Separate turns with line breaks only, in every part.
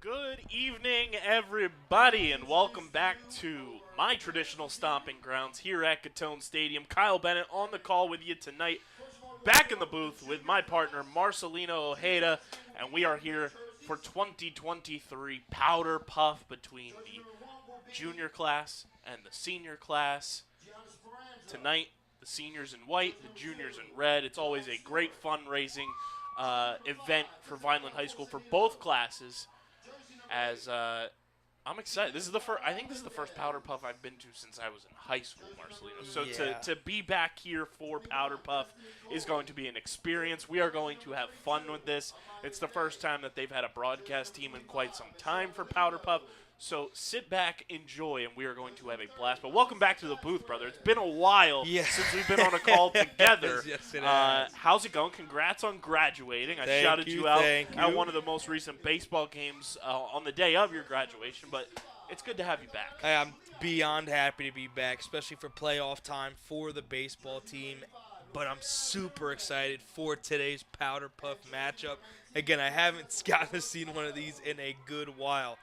Good evening, everybody, and welcome back to my traditional stomping grounds here at Gittone Stadium. Kyle Bennett on the call with you tonight, back in the booth with my partner Marcelino Ojeda, and we are here for 2023 Powder Puff between the junior class and the senior class. Tonight, the seniors in white, the juniors in red. It's always a great fundraising event for Vineland High School for both classes. As I'm excited. I think this is the first Powder Puff I've been to since I was in high school, Marcelino. So to be back here for Powder Puff is going to be an experience. We are going to have fun with this. It's the first time that they've had a broadcast team in quite some time for Powder Puff. So sit back, enjoy, and we are going to have a blast. But welcome back to the booth, brother. It's been a while since we've been on a call together.
Yes, it has.
How's it going? Congrats on graduating. I shouted you out at one of the most recent baseball games on the day of your graduation, but it's good to have you back.
I'm beyond happy to be back, especially for playoff time for the baseball team. But I'm super excited for today's Powder Puff matchup. Again, I haven't gotten to see one of these in a good while.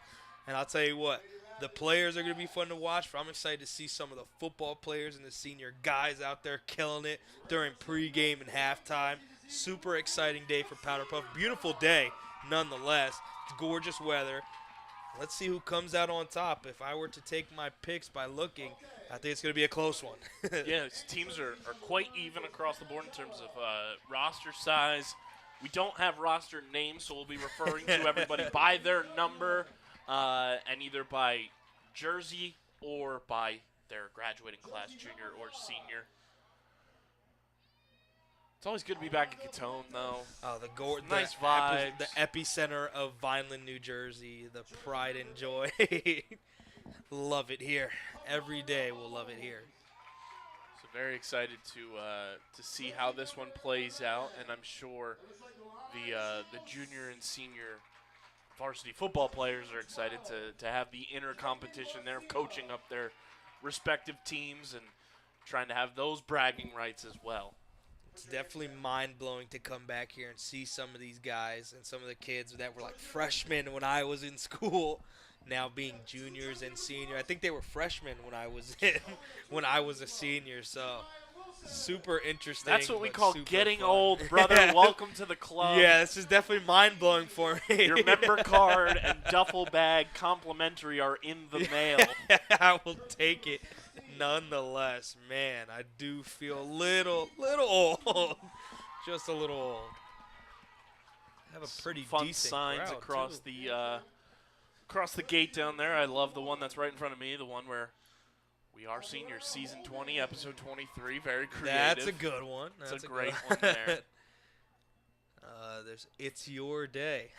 And I'll tell you what, the players are going to be fun to watch. But I'm excited to see some of the football players and the senior guys out there killing it during pregame and halftime. Super exciting day for Powder Puff. Beautiful day, nonetheless. It's gorgeous weather. Let's see who comes out on top. If I were to take my picks by looking, I think it's going to be a close one.
Yeah, these teams are quite even across the board in terms of roster size. We don't have roster names, so we'll be referring to everybody by their number. And either by jersey or by their graduating class, junior or senior. It's always good to be back at Gittone, though.
Oh,
nice vibes.
The epicenter of Vineland, New Jersey, the pride and joy. Love it here. Every day we'll love it here.
So very excited to see how this one plays out, and I'm sure the junior and senior varsity football players are excited to have the inner competition there of coaching up their respective teams and trying to have those bragging rights as well.
It's definitely mind-blowing to come back here and see some of these guys and some of the kids that were like freshmen when I was in school, now being juniors and senior. I think they were freshmen when I was a senior, so super interesting.
That's what we call getting
fun.
Old, brother. Welcome to the club.
Yeah, this is definitely mind-blowing for me.
Your member card and duffel bag complimentary are in the mail.
I will take it. Nonetheless, man, I do feel a little old. Just a little old. Have a pretty
fun
decent
signs
crowd
across the gate down there. I love the one that's right in front of me, the one where we are seniors, season 20, episode 23. Very creative.
That's a good one.
That's a great one there.
There's It's Your Day.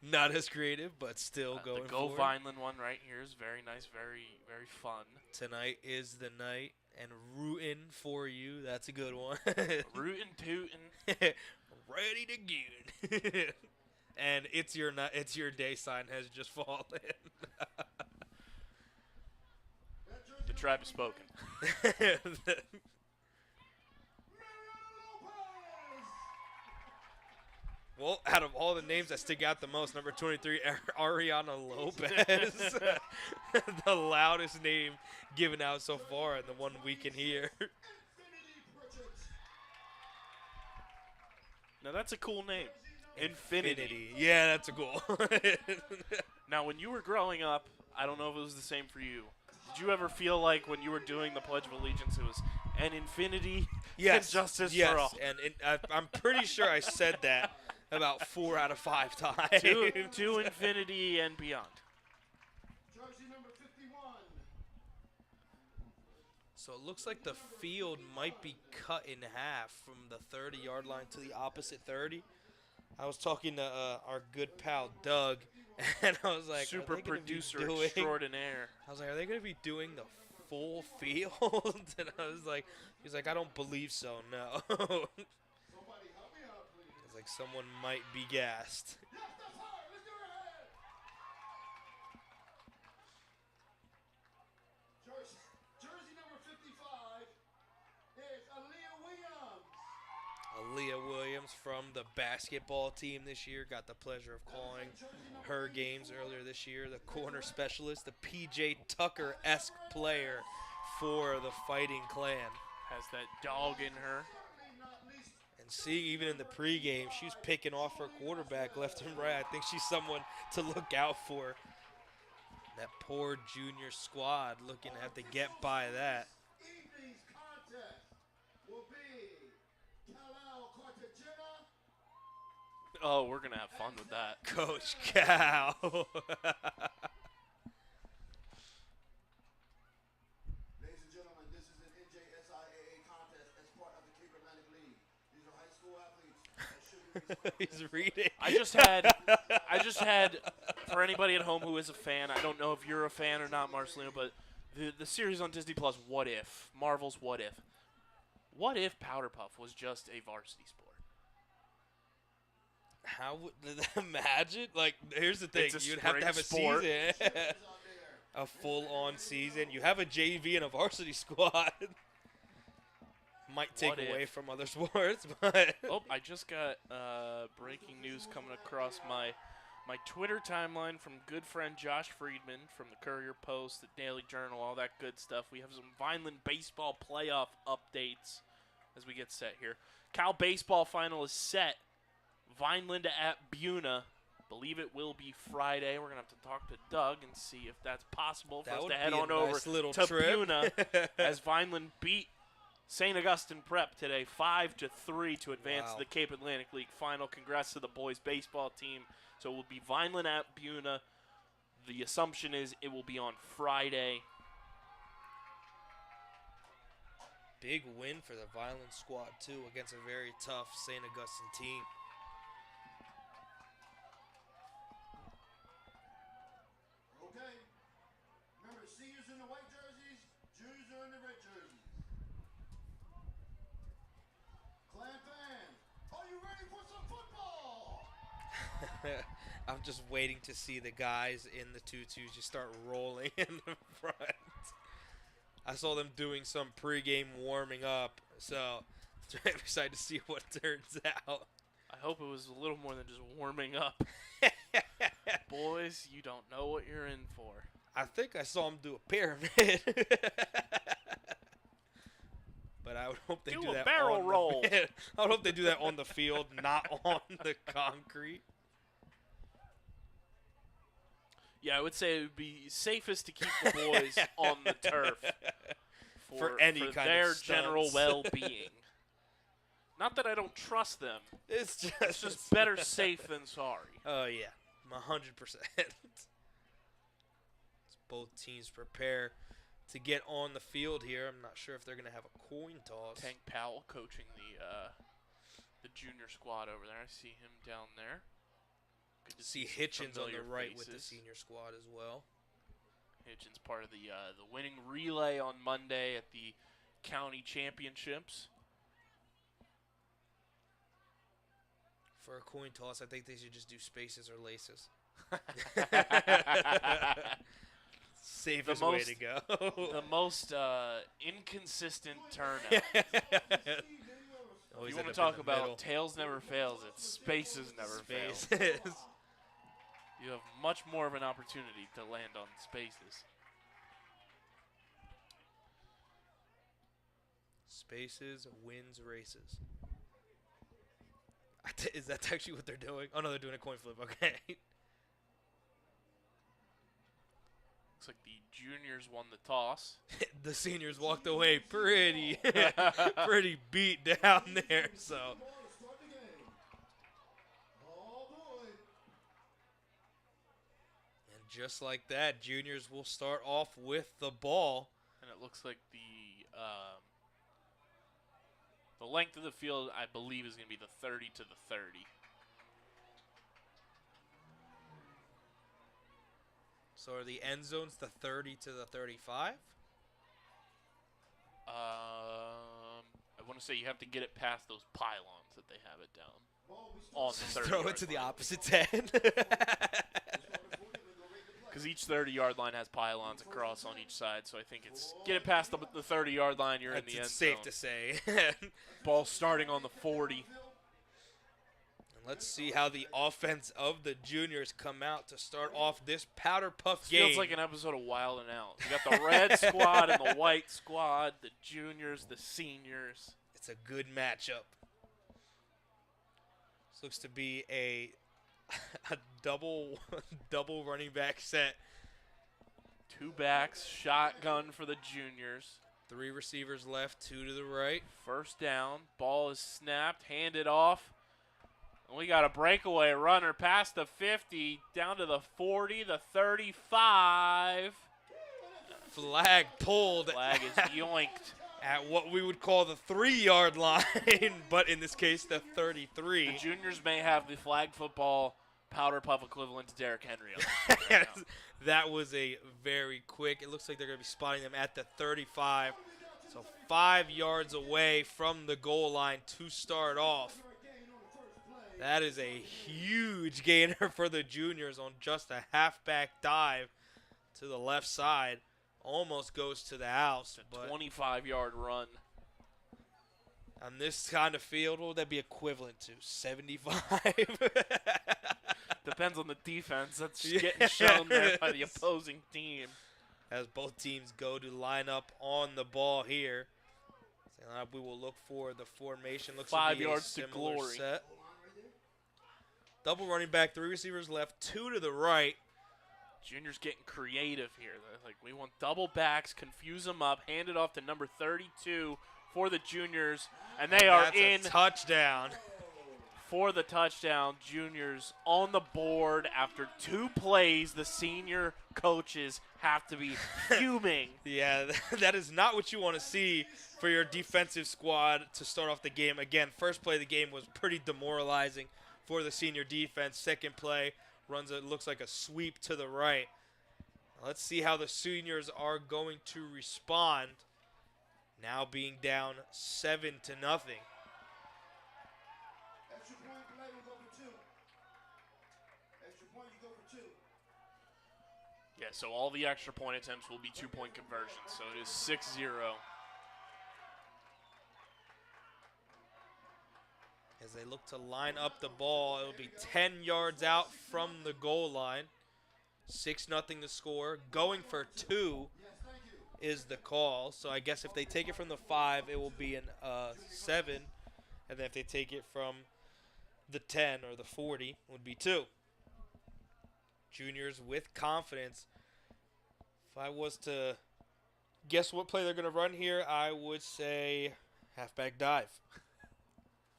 Not as creative, but still going
The Go
forward.
Vineland one right here is very nice, very, very fun.
Tonight is the night, and rootin' for you. That's a good one.
Rootin' tootin'.
Ready to get. And It's Your Day sign has just fallen.
The tribe has spoken.
Well, out of all the names that stick out the most, number 23, Ariana Lopez, the loudest name given out so far in the one we can hear.
Now, that's a cool name. Infinity.
Yeah, that's a cool.
Now, when you were growing up, I don't know if it was the same for you. Did you ever feel like when you were doing the Pledge of Allegiance, it was an infinity and justice for all?
And I'm pretty sure I said that about 4 out of 5 times.
to infinity and beyond.
Jersey number 51.
So it looks like the field might be cut in half from the 30-yard line to the opposite 30. I was talking to our good pal Doug, And I was like,
Super
are they gonna be
producer
doing?
extraordinaire.
I was like, are they going to be doing the full field? And I was like, he's like, I don't believe so, no.
Somebody help me out, please.
It's like someone might be gassed.
Yes, that's hard. Let's give her a hand. Jersey number 55 is Aaliyah Williams.
Aaliyah Williams from the basketball team this year. Got the pleasure of calling her games earlier this year. The corner specialist, the P.J. Tucker-esque player for the Fighting Clan.
Has that dog in her.
Certainly not least.
And seeing even in the pregame, she was picking off her quarterback left and right. I think she's someone to look out for. That poor junior squad looking to have to get by that.
Evening's contest will be Kal-El Cartagena.
Oh, we're going to have fun with that.
Coach Cal.
Ladies and gentlemen, this is an NJSIAA contest as part of the Cape Atlantic League. These are high school athletes that should be
He's reading.
I just had, for anybody at home who is a fan, I don't know if you're a fan or not, Marcelino, but the series on Disney Plus, What If, Marvel's What If. What if Powder Puff was just a varsity sport?
How would imagine? Like, here's the thing:
It's a
you'd have to have a
spring sport.
season, a full-on season. You have a JV and a varsity squad. Might take
What
away
if?
from other sports, but
Oh, I just got breaking news coming across my Twitter timeline from good friend Josh Friedman from the Courier Post, the Daily Journal, all that good stuff. We have some Vineland baseball playoff updates as we get set here. Cal baseball final is set. Vineland at Buna. Believe it will be Friday. We're going to have to talk to Doug and see if that's possible for
that
us
would
to head
be a
on over
nice little
to
trip.
Buna as Vineland beat St. Augustine Prep today 5-3 to advance
Wow.
to the Cape Atlantic League final. Congrats to the boys baseball team. So it will be Vineland at Buna. The assumption is it will be on Friday.
Big win for the Violent squad too against a very tough St. Augustine team.
Okay. Remember, seniors in the white jerseys, juniors are in the red jerseys. Clan fans, are you ready for some football?
I'm just waiting to see the guys in the tutus just start rolling in the front. I saw them doing some pregame warming up, so I'm excited to see what turns out.
I hope it was a little more than just warming up. Boys, you don't know what you're in for.
I think I saw them do a pyramid. But I would hope they
Do
do
a
that
barrel
on the-
roll.
I would hope they do that on the field, not on the concrete.
Yeah, I would say it would be safest to keep the boys on the turf
For any kind of
their
stunts.
general well-being. Not that I don't trust them.
It's
It's just better safe than sorry.
Oh yeah, 100%. Both teams prepare to get on the field here. I'm not sure if they're gonna have a coin toss.
Tank Powell coaching the junior squad over there. I see him down there. Good to
See
some
Hitchens on the
familiar
right with the
faces.
senior squad as well.
Hitchens part of the winning relay on Monday at the county championships.
For a coin toss, I think they should just do spaces or laces. Safest way
most-
to go.
The most inconsistent turnout.
Always
You want
end
to
up in
talk
the
about
middle.
tails never fails, it's spaces never fail.
Spaces.
You have much more of an opportunity to land on spaces.
Spaces wins races. Is that actually what they're doing? Oh no, they're doing a coin flip. Okay.
Looks like the juniors won the toss.
The seniors walked away pretty, pretty beat down there. So.
Oh boy.
And just like that, juniors will start off with the ball.
And it looks like the length of the field, I believe, is going to be the 30 to the 30.
So are the end zones the 30 to the 35?
I want to say you have to get it past those pylons that they have it down on the 30
Throw it to the opposite 10.
Because each 30-yard line has pylons across on each side, so I think it's get it past the 30-yard line, you're in the end
It's safe
zone.
to say.
Ball starting on the 40.
Let's see how the offense of the juniors come out to start off this Powder Puff game.
Feels like an episode of Wild and Out. You got the red squad and the white squad, the juniors, the seniors.
It's a good matchup. This looks to be a double running back set.
Two backs, shotgun for the juniors.
3 receivers left, 2 to the right.
First down, ball is snapped, handed off. And we got a breakaway runner past the 50, down to the 40, the 35.
Flag pulled.
Flag is yoinked.
At what we would call the 3-yard line, but in this case, the 33.
The juniors may have the flag football powder puff equivalent to Derrick Henry. On the right now.
That was a very quick. It looks like they're going to be spotting them at the 35. So 5 yards away from the goal line to start off. That is a huge gainer for the juniors on just a halfback dive to the left side. Almost goes to the house.
It's a 25-yard run.
On this kind of field, what would that be equivalent to? 75?
Depends on the defense. That's getting shown there by the opposing team.
As both teams go to line up on the ball here. So we will look for the formation. Looks
5
to be
yards
a
to
similar
glory.
set. Double running back, 3 receivers left, 2 to the right.
Juniors getting creative here. They're like, we want double backs, confuse them up, hand it off to number 32 for the juniors, and they are
That's
in
a touchdown.
for the touchdown. Juniors on the board after 2 plays. The senior coaches have to be fuming.
Yeah, that is not what you want to see for your defensive squad to start off the game. Again, first play of the game was pretty demoralizing for the senior defense. Second play looks like a sweep to the right. Let's see how the seniors are going to respond. Now being down 7-0.
Extra point, play, we go for 2. Extra point, you go for 2.
Yeah, so all the extra point attempts will be 2-point conversions. So it is 6-0.
As they look to line up the ball, it will be 10 yards out from the goal line. 6-0 the score. Going for 2 is the call. So I guess if they take it from the 5, it will be an 7. And then if they take it from the 10 or the 40, it would be 2. Juniors with confidence. If I was to guess what play they're going to run here, I would say halfback dive.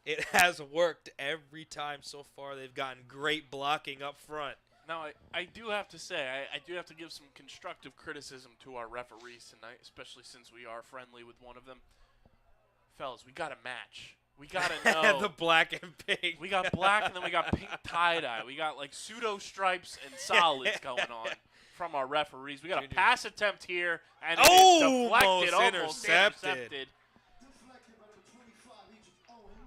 It has worked every time so far. They've gotten great blocking up front.
Now, I do have to say, I do have to give some constructive criticism to our referees tonight, especially since we are friendly with one of them. Fellas, we got to match. We got to know.
The black and pink.
We got black and then we got pink tie-dye. We got like pseudo stripes and solids going on from our referees. We got a pass attempt here, and it is deflected, almost intercepted.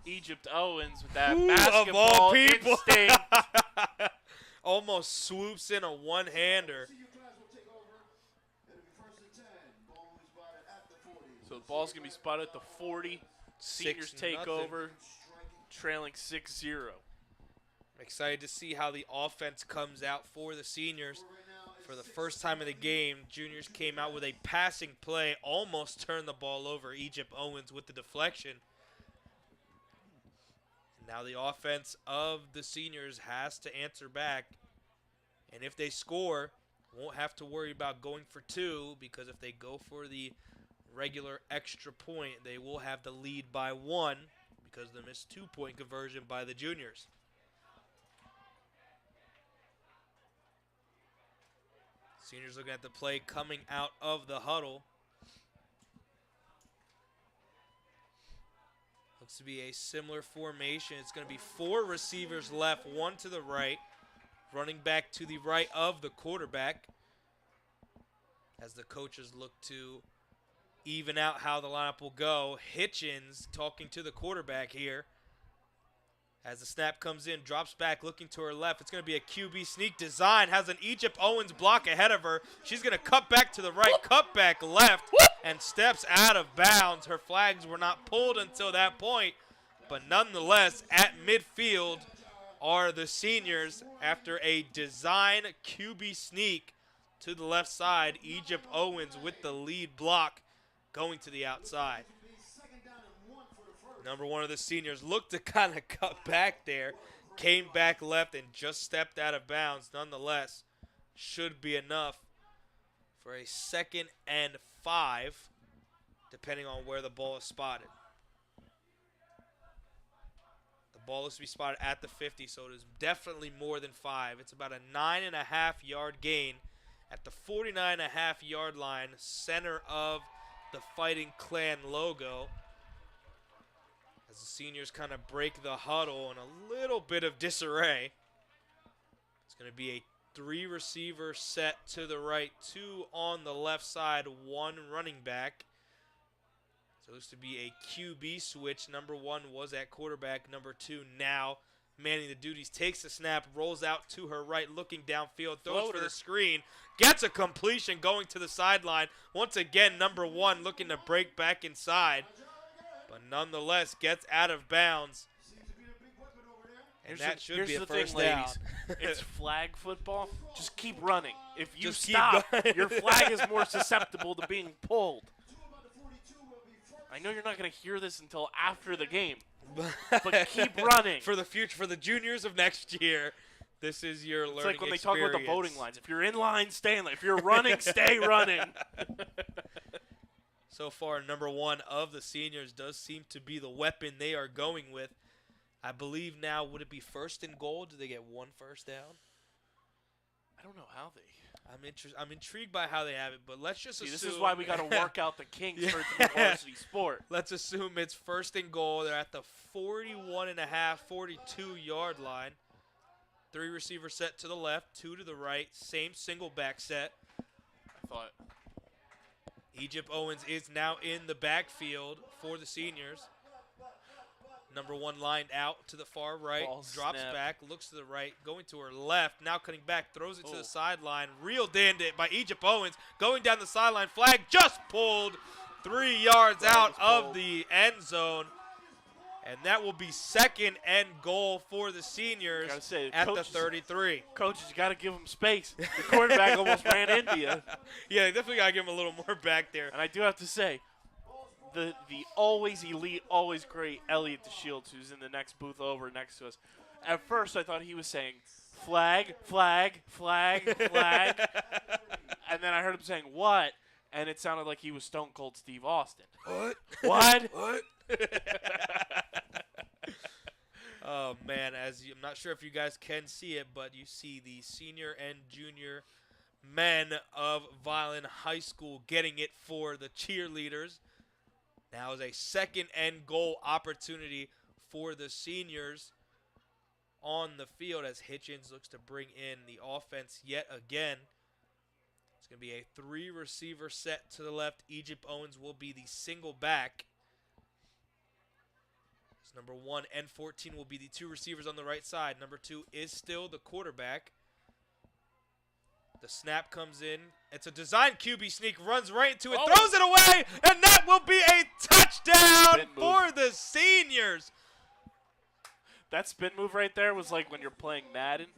Egypt Owens with that
Of all
basketball
people.
instinct.
Almost swoops in a one-hander.
So the ball's going to be spotted at the 40. Seniors take
6-0.
over, trailing 6-0.
I'm excited to see how the offense comes out for the seniors. For the first time in the game, juniors came out with a passing play, almost turned the ball over. Egypt Owens with the deflection. Now the offense of the seniors has to answer back. And if they score, won't have to worry about going for 2, because if they go for the regular extra point, they will have the lead by 1 because of the missed 2-point conversion by the juniors. Seniors looking at the play coming out of the huddle. Looks to be a similar formation. It's going to be 4 receivers left, 1 to the right, running back to the right of the quarterback. as the coaches look to even out how the lineup will go. Hitchens talking to the quarterback here. As the snap comes in, drops back, looking to her left. It's going to be a QB sneak design. Has an Egypt Owens block ahead of her. She's going to cut back to the right, cut back left, and steps out of bounds. Her flags were not pulled until that point, but nonetheless, at midfield are the seniors after a design QB sneak to the left side. Egypt Owens with the lead block going to the outside. Number one of the seniors looked to kind of cut back there, came back left and just stepped out of bounds. Nonetheless, should be enough for a 2nd and 5, depending on where the ball is spotted. The ball is to be spotted at the 50, so it is definitely more than 5. It's about a 9.5-yard gain at the 49.5-yard line, center of the Fighting Clan logo. As the seniors kind of break the huddle in a little bit of disarray. It's going to be a 3-receiver set to the right, 2 on the left side, 1 running back. So this to be a QB switch. Number 1 was at quarterback. Number 2 now manning the duties. Takes the snap, rolls out to her right, looking downfield, throws for the screen, gets a completion going to the sideline. Once again, number 1 looking to break back inside, but nonetheless gets out of bounds. And that should be a first down.
It's flag football. Just keep running. If you
Just keep
stop,
going.
your flag is more susceptible to being pulled. I know you're not going to hear this until after the game, but keep running.
For the future, for the juniors of next year, this is your learning
It's like when they
experience.
talk about the voting lines. If you're in line, stay in line. If you're running, stay running.
So far, number 1 of the seniors does seem to be the weapon they are going with. I believe now, would it be 1st and goal? Do they get 1 first down?
I don't know how they.
I'm intrigued by how they have it, but let's just assume.
This is why we got to work out the kinks for it to be a varsity sport.
Let's assume it's 1st and goal. They're at the 41.5, 42-yard line. 3 receiver set to the left, 2 to the right. Same single back set.
I thought.
Egypt Owens is now in the backfield for the seniors. Number 1 lined out to the far right,
Ball
drops
snap.
back, looks to the right, going to her left, now cutting back, throws it to the sideline. Reeled in by Egypt Owens, going down the sideline. Flag just pulled 3 yards out of the end zone. And that will be 2nd and goal for the seniors
Gotta say,
at the
coaches-
33.
Coaches, you got to give them space. The quarterback almost ran into you.
Yeah, definitely got to give him a little more back there.
And I do have to say, the always elite, always great Elliot DeShields, who's in the next booth over next to us. At first, I thought he was saying, flag, flag, flag, flag. And then I heard him saying, what? And it sounded like he was Stone Cold Steve Austin.
What?
What?
What? Oh, man, I'm not sure if you guys can see it, but you see the senior and junior men of Vineland High School getting it for the cheerleaders. Now is a 2nd and goal opportunity for the seniors on the field as Hitchens looks to bring in the offense yet again. It's going to be a 3-receiver set to the left. Egypt Owens will be the single back. So number 1 and 14 will be the 2 receivers on the right side. Number 2 is still the quarterback. The snap comes in. It's a design QB sneak, runs right into it, throws it away, and that will be a touchdown for the seniors.
That spin move right there was like when you're playing Madden.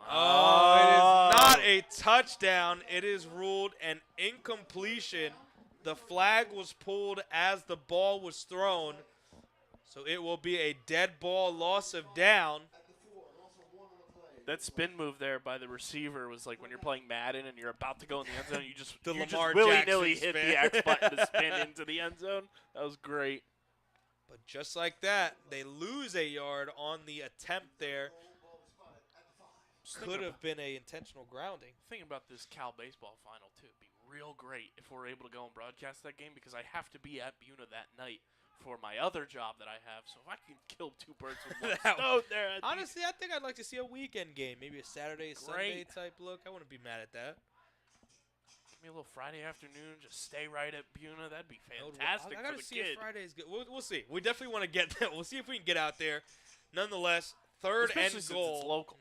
Oh, it is not a touchdown. It is ruled an incompletion. The flag was pulled as the ball was thrown, so it will be a dead ball, loss of down.
That spin move there by the receiver was like when you're playing Madden and you're about to go in the end zone, you just
Lamar
willy-nilly
Jackson
hit
spin.
the X button to spin into the end zone. That was great.
But just like that, they lose a yard on the attempt there. Could have been a intentional grounding.
Thinking about this Cal baseball final too, it'd be real great if we're able to go and broadcast that game because I have to be at Buna that night for my other job that I have. So if I can kill 2 birds with one stone there,
Honestly, I think I'd like to see a weekend game, maybe a Saturday, Sunday type look. I wouldn't be mad at that.
Give me a little Friday afternoon. Just stay right at Buna. That'd be
I
fantastic
gotta
for the
see
kid.
if Friday's good. We'll see. We definitely want to get that. We'll see if we can get out there. Nonetheless, third
Especially
and
since
goal.
it's local.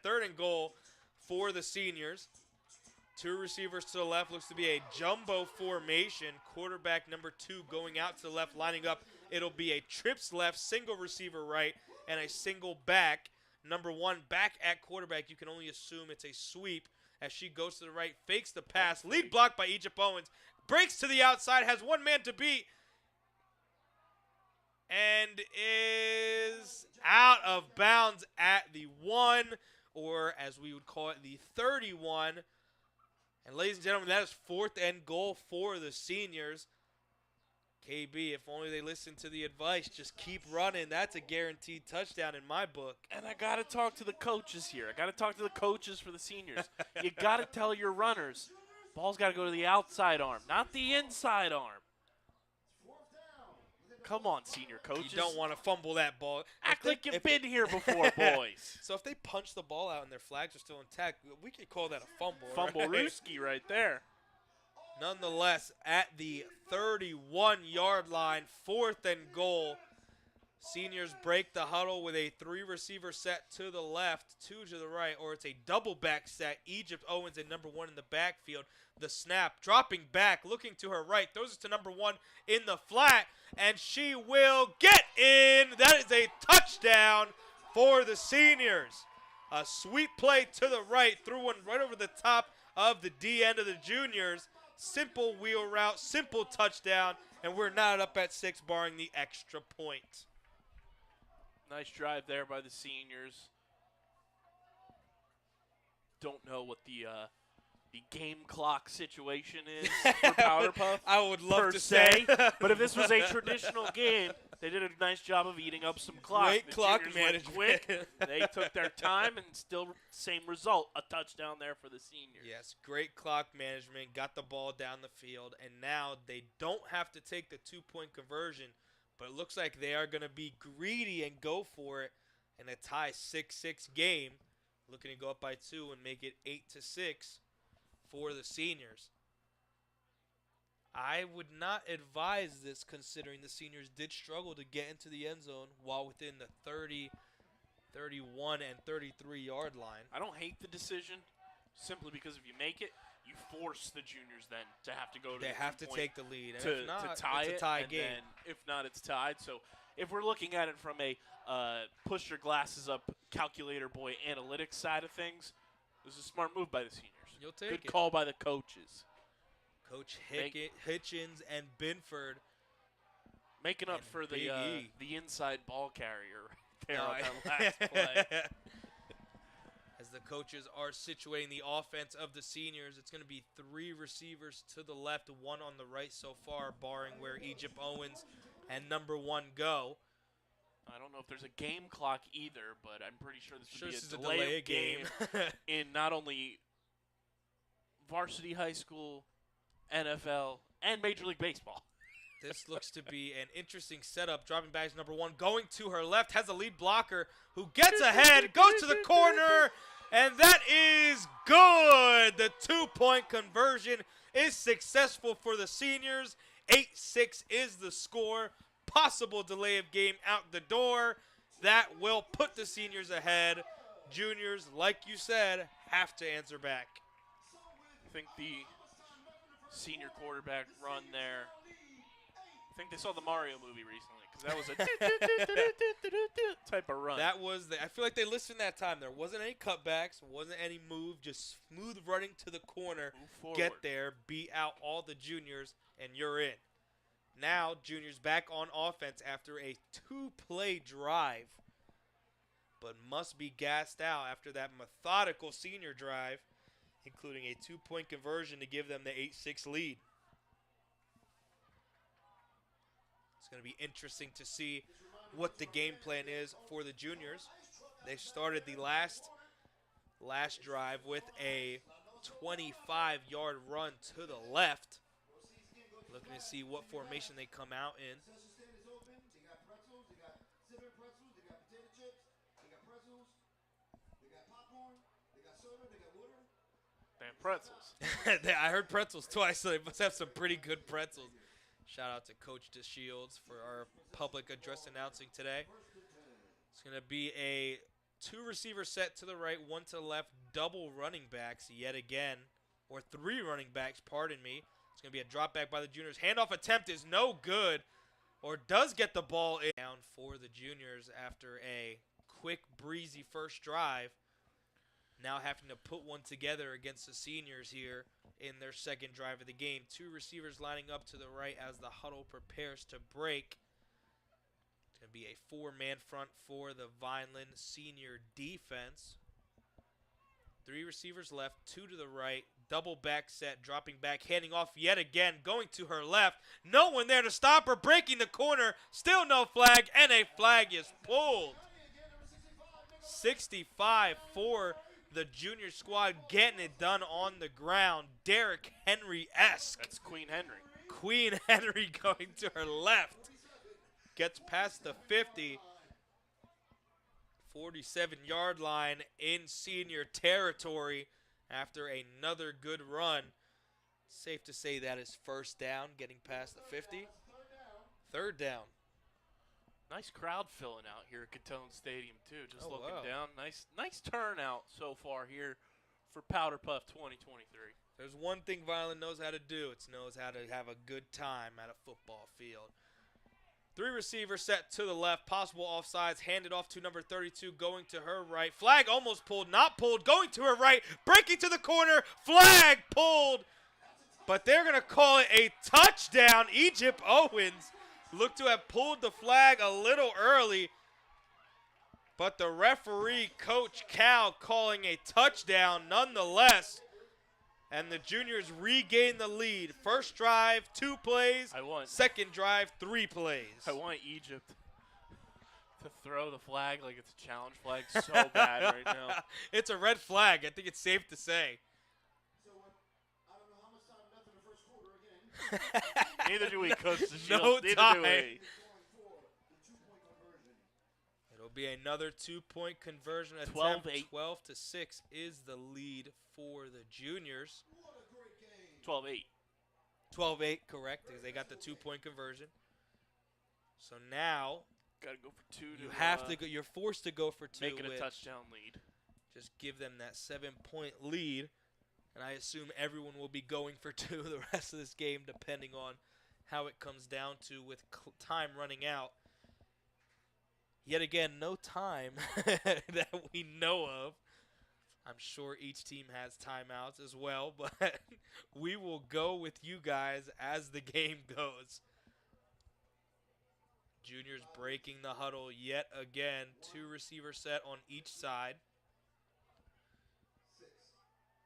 Third and goal for the seniors. Two receivers to the left. Looks to be a jumbo formation. Quarterback number 2 going out to the left, lining up. It'll be a trips left, single receiver right, and a single back. Number 1 back at quarterback. You can only assume it's a sweep as she goes to the right, fakes the pass. Lead blocked by Egypt Owens. Breaks to the outside, has one man to beat, and is out of bounds at the 1, or as we would call it, the 31. And ladies and gentlemen, that is fourth and goal for the seniors. KB, if only they listen to the advice, just keep running. That's a guaranteed touchdown in my book.
And I got to talk to the coaches here. I got to talk to the coaches for the seniors. You got to tell your runners, ball's got to go to the outside arm, not the inside arm. Come on, senior coaches.
You don't want to fumble that ball.
Act like you've been here before, boys.
So if they punch the ball out and their flags are still intact, we could call that a fumble.
Fumble
right?
Rooski right there.
Nonetheless, at the 31-yard line, fourth and goal. Seniors break the huddle with a 3-receiver set to the left, 2 to the right, or it's a double back set. Egypt Owens and number 1 in the backfield. The snap, dropping back, looking to her right, throws it to number 1 in the flat, and she will get in. That is a touchdown for the seniors. A sweep play to the right, threw one right over the top of the D end of the juniors. Simple wheel route, simple touchdown, and we're not up at 6 barring the extra point.
Nice drive there by the seniors. Don't know what the game clock situation is for Powder Puff.
I would love
per
to
se,
say.
but if this was a traditional game, they did a nice job of eating up some clock.
Great
The
clock
juniors went
management.
quick. They took their time, and still same result, a touchdown there for the seniors.
Yes, great clock management, got the ball down the field, and now they don't have to take the 2-point conversion, but it looks like they are going to be greedy and go for it in a tie 6-6 game, looking to go up by 2 and make it 8-6 for the seniors. I would not advise this considering the seniors did struggle to get into the end zone while within the 30, 31, and 33-yard line.
I don't hate the decision, simply because if you make it, you force the juniors then to have to go to
They
the
have to
2-point
take the lead. And
to
if not,
tie
it's
it,
a tie
and
game.
then if not, it's tied. So if we're looking at it from a push your glasses up calculator boy analytics side of things, this is a smart move by the seniors.
You'll take
Good
it.
call by the coaches.
Coach Hitchens and Binford.
Making up
And
for
Big E.
the inside ball carrier right there
No,
on that last play.
As the coaches are situating the offense of the seniors, it's going to be 3 receivers to the left, 1 on the right so far, barring where Egypt Owens and number 1 go.
I don't know if there's a game clock either, but I'm pretty sure this would be
This is
a delay of game
game.
in not only varsity high school, NFL, and Major League Baseball.
This looks to be an interesting setup. Dropping back is number 1, going to her left, has a lead blocker who gets ahead, goes to the corner, and that is good. The 2-point conversion is successful for the seniors. 8-6 is the score. Possible delay of game out the door. That will put the seniors ahead. Juniors, like you said, have to answer back.
I think the senior quarterback run there, I think they saw the Mario movie recently because that was a type of run.
That was I feel like they listened that time. There wasn't any cutbacks, wasn't any move, just smooth running to the corner,
Move forward.
get there, beat out all the juniors, and you're in. Now, juniors back on offense after a 2-play drive, but must be gassed out after that methodical senior drive, including a 2-point conversion to give them the 8-6 lead. It's going to be interesting to see what the game plan is for the juniors. They started the last drive with a 25-yard run to the left. Looking to see what formation they come out in.
Concession stand is open. They got pretzels. They got cinnamon pretzels. They got potato chips. They got pretzels. They got popcorn. They got soda. They got water.
They have pretzels.
I heard pretzels twice, so they must have some pretty good pretzels. Shout out to Coach DeShields for our public address announcing today. It's going to be a 2-receiver set to the right, 1 to the left, double running backs yet again, or 3 running backs, pardon me. It's going to be a drop back by the juniors. Handoff attempt is no good, or does get the ball in. Down for the juniors after a quick, breezy first drive. Now having to put one together against the seniors here in their second drive of the game. 2 receivers lining up to the right as the huddle prepares to break. It's going to be a 4-man front for the Vineland senior defense. 3 receivers left, 2 to the right. Double back set, dropping back, handing off yet again, going to her left. No one there to stop her, breaking the corner. Still no flag, and a flag is pulled. 65 for the junior squad, getting it done on the ground. Derrick Henry-esque.
That's Queen Henry.
Queen Henry going to her left. Gets past the 50. 47-yard line in senior territory after another good run. Safe to say that is first down, getting past the 50. Third down.
Nice crowd filling out here at Gittone Stadium, too. Just looking
wow.
down. Nice turnout so far here for Powder Puff 2023.
There's one thing Vineland knows how to do. It knows how to have a good time at a football field. 3 receivers set to the left. Possible offsides. Handed off to number 32. Going to her right. Flag almost pulled. Not pulled. Going to her right. Breaking to the corner. Flag pulled. But they're going to call it a touchdown. Egypt Owens looked to have pulled the flag a little early. But the referee, Coach Cal, calling a touchdown nonetheless. And the juniors regain the lead. First drive, 2 plays. Second drive, 3 plays.
I want Egypt to throw the flag like it's a challenge flag so bad right now.
It's a red flag. I think it's safe to say.
So I don't know how much time left in the first quarter again.
Neither do we, Coach DeShields.
No
Neither
time.
do we.
Going for the 2-point conversion.
It'll be another 2-point conversion attempt.
12-8.
12-6 is the lead for the juniors.
What a great game.
12-8.
12-8, correct, because they got the 2-point conversion. So now
Got to go for 2 to
you have to go. You're forced to go for 2.
make it a
with
touchdown lead.
Just give them that 7-point lead, and I assume everyone will be going for 2 the rest of this game, depending on how it comes down to with time running out. Yet again, no time that we know of. I'm sure each team has timeouts as well, but we will go with you guys as the game goes. Juniors breaking the huddle yet again. 2 receiver set on each side.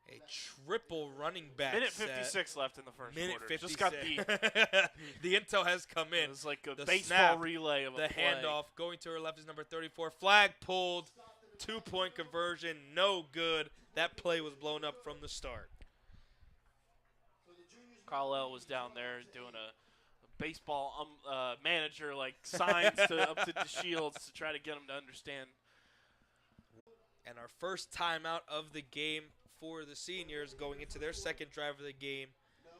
A triple running back
Minute
set.
56 left in the first
Minute
quarter.
56.
Just got
the intel has come in.
It was like a
The
baseball
snap,
relay of a
the
play.
handoff going to her left is number 34. Flag pulled. 2-point conversion. No good. That play was blown up from the start.
Carlisle was down there doing a baseball manager like signs up to DeShields to try to get him to understand.
And our first timeout of the game for the seniors going into their second drive of the game.
No?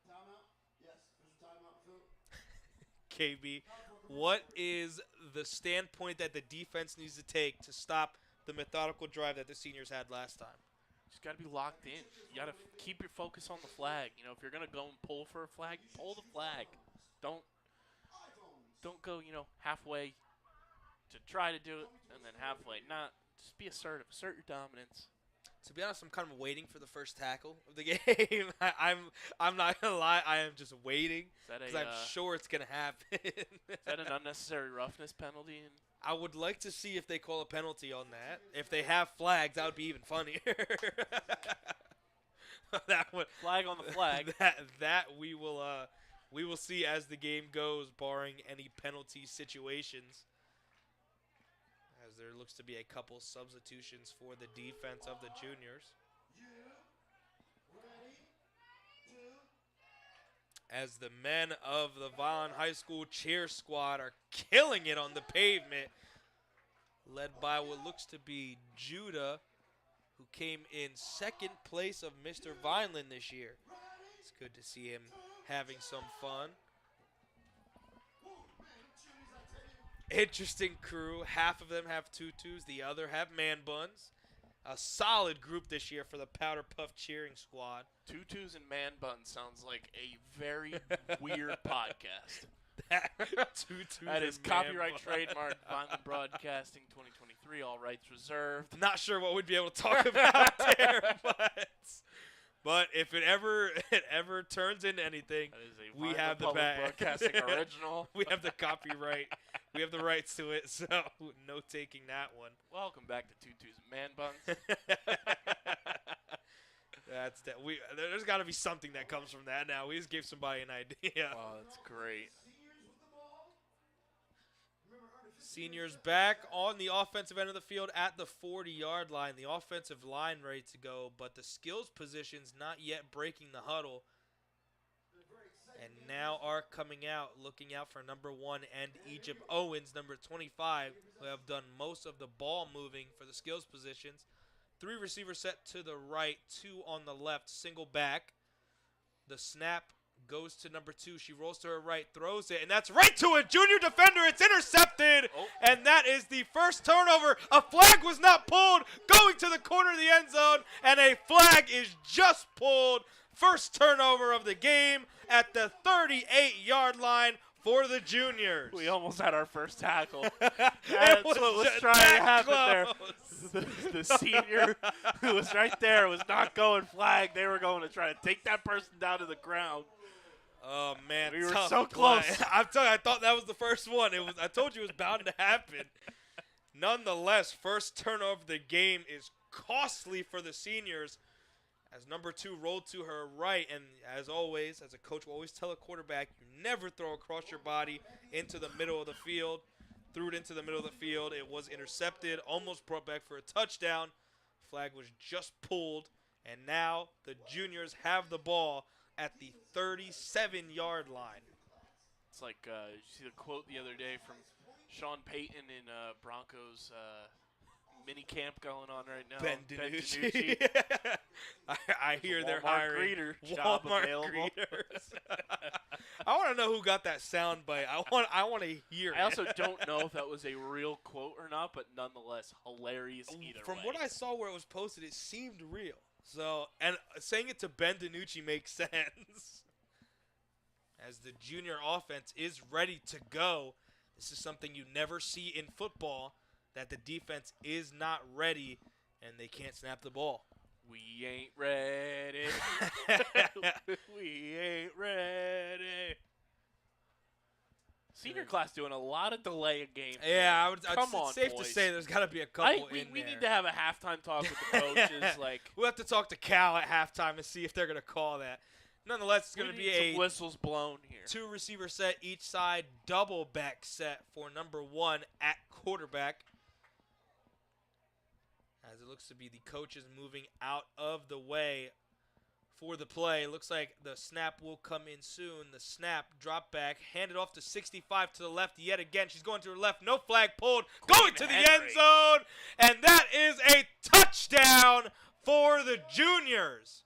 Timeout? Yes. There's a timeout, Phil.
KB, what is the standpoint that the defense needs to take to stop the methodical drive that the seniors had last time?
Just got to be locked in. You got to keep your focus on the flag. You know, if you're going to go and pull for a flag, pull the flag. Don't go, halfway to try to do it and then halfway. Just be assertive. Assert your dominance.
To be honest, I'm kind of waiting for the first tackle of the game. I'm not gonna lie, I am just waiting because I'm sure it's gonna happen.
Is that an unnecessary roughness penalty?
I would like to see if they call a penalty on that. If they have flags, that would be even funnier. That would
flag on the flag.
That we will see as the game goes, barring any penalty situations. As there looks to be a couple substitutions for the defense of the juniors. As the men of the Vineland High School cheer squad are killing it on the pavement, led by what looks to be Judah, who came in second place of Mr. Vineland this year. It's good to see him having some fun. Interesting crew. Half of them have tutus, the other have man buns. A solid group this year for the Powder Puff cheering squad.
Tutus and man buns sounds like a very weird podcast.
Tutus
That is
and man
copyright
buns.
trademark Vineland Broadcasting 2023, all rights reserved.
Not sure what we'd be able to talk about there, but if it ever turns into anything,
That is a
we
Vineland
have the
Public
bag.
Broadcasting original.
We have the copyright. We have the rights to it, so no taking that one.
Welcome back to Tutus and Man Buns.
That's that. There's got to be something that comes from that. Now we just gave somebody an idea.
Oh, that's great.
Seniors back on the offensive end of the field at the 40-yard line. The offensive line ready to go, but the skills positions not yet breaking the huddle. And now are coming out, looking out for number 1 and Egypt Owens, number 25, who have done most of the ball moving for the skills positions. 3 receivers set to the right, 2 on the left, single back. The snap goes to number 2. She rolls to her right, throws it, and that's right to a junior defender. It's intercepted, and that is the first turnover. A flag was not pulled, going to the corner of the end zone, and a flag is just pulled. First turnover of the game at the 38-yard line for the juniors.
We almost had our first tackle.
It
That's
was
what was
just
trying to
that
happen
close.
there. The senior who was right there was not going flag. They were going to try to take that person down to the ground.
Oh man,
We were
tough
so
play.
close.
I'm telling you, I thought that was the first one. I told you it was bound to happen. Nonetheless, first turnover of the game is costly for the seniors as number 2 rolled to her right. And as always, as a coach will always tell a quarterback, you never throw across your body into the middle of the field. Threw it into the middle of the field. It was intercepted, almost brought back for a touchdown. Flag was just pulled, and now the juniors have the ball at the 37-yard line.
It's like, you see the quote the other day from Sean Payton in Broncos mini camp going on right now.
Ben DiNucci. I hear they're
Walmart
hiring
greeter job
Walmart
available.
greeters. I want to know who got that sound bite. I want to hear
I
it.
also don't know if that was a real quote or not, but nonetheless, hilarious either
From
way.
what I saw where it was posted, it seemed real. So, and saying it to Ben DiNucci makes sense. As the junior offense is ready to go, this is something you never see in football, that the defense is not ready and they can't snap the ball.
We ain't ready. We ain't ready. Senior class doing a lot of delay of games.
Yeah,
Come
it's
on,
safe
boys.
to say there's got to be a
I
couple
think we
in there.
need to have a halftime talk with the coaches. Like,
We'll have to talk to Cal at halftime and see if they're going to call that. Nonetheless, it's
we
going to
need
be
some
a
whistles blown here.
2 receiver set each side, double back set for number 1 at quarterback. As it looks to be the coaches moving out of the way for the play. Looks like the snap will come in soon. The snap, drop back, handed off to 65 to the left yet again. She's going to her left. No flag pulled. Going to the end
Henry.
zone. And that is a touchdown for the juniors.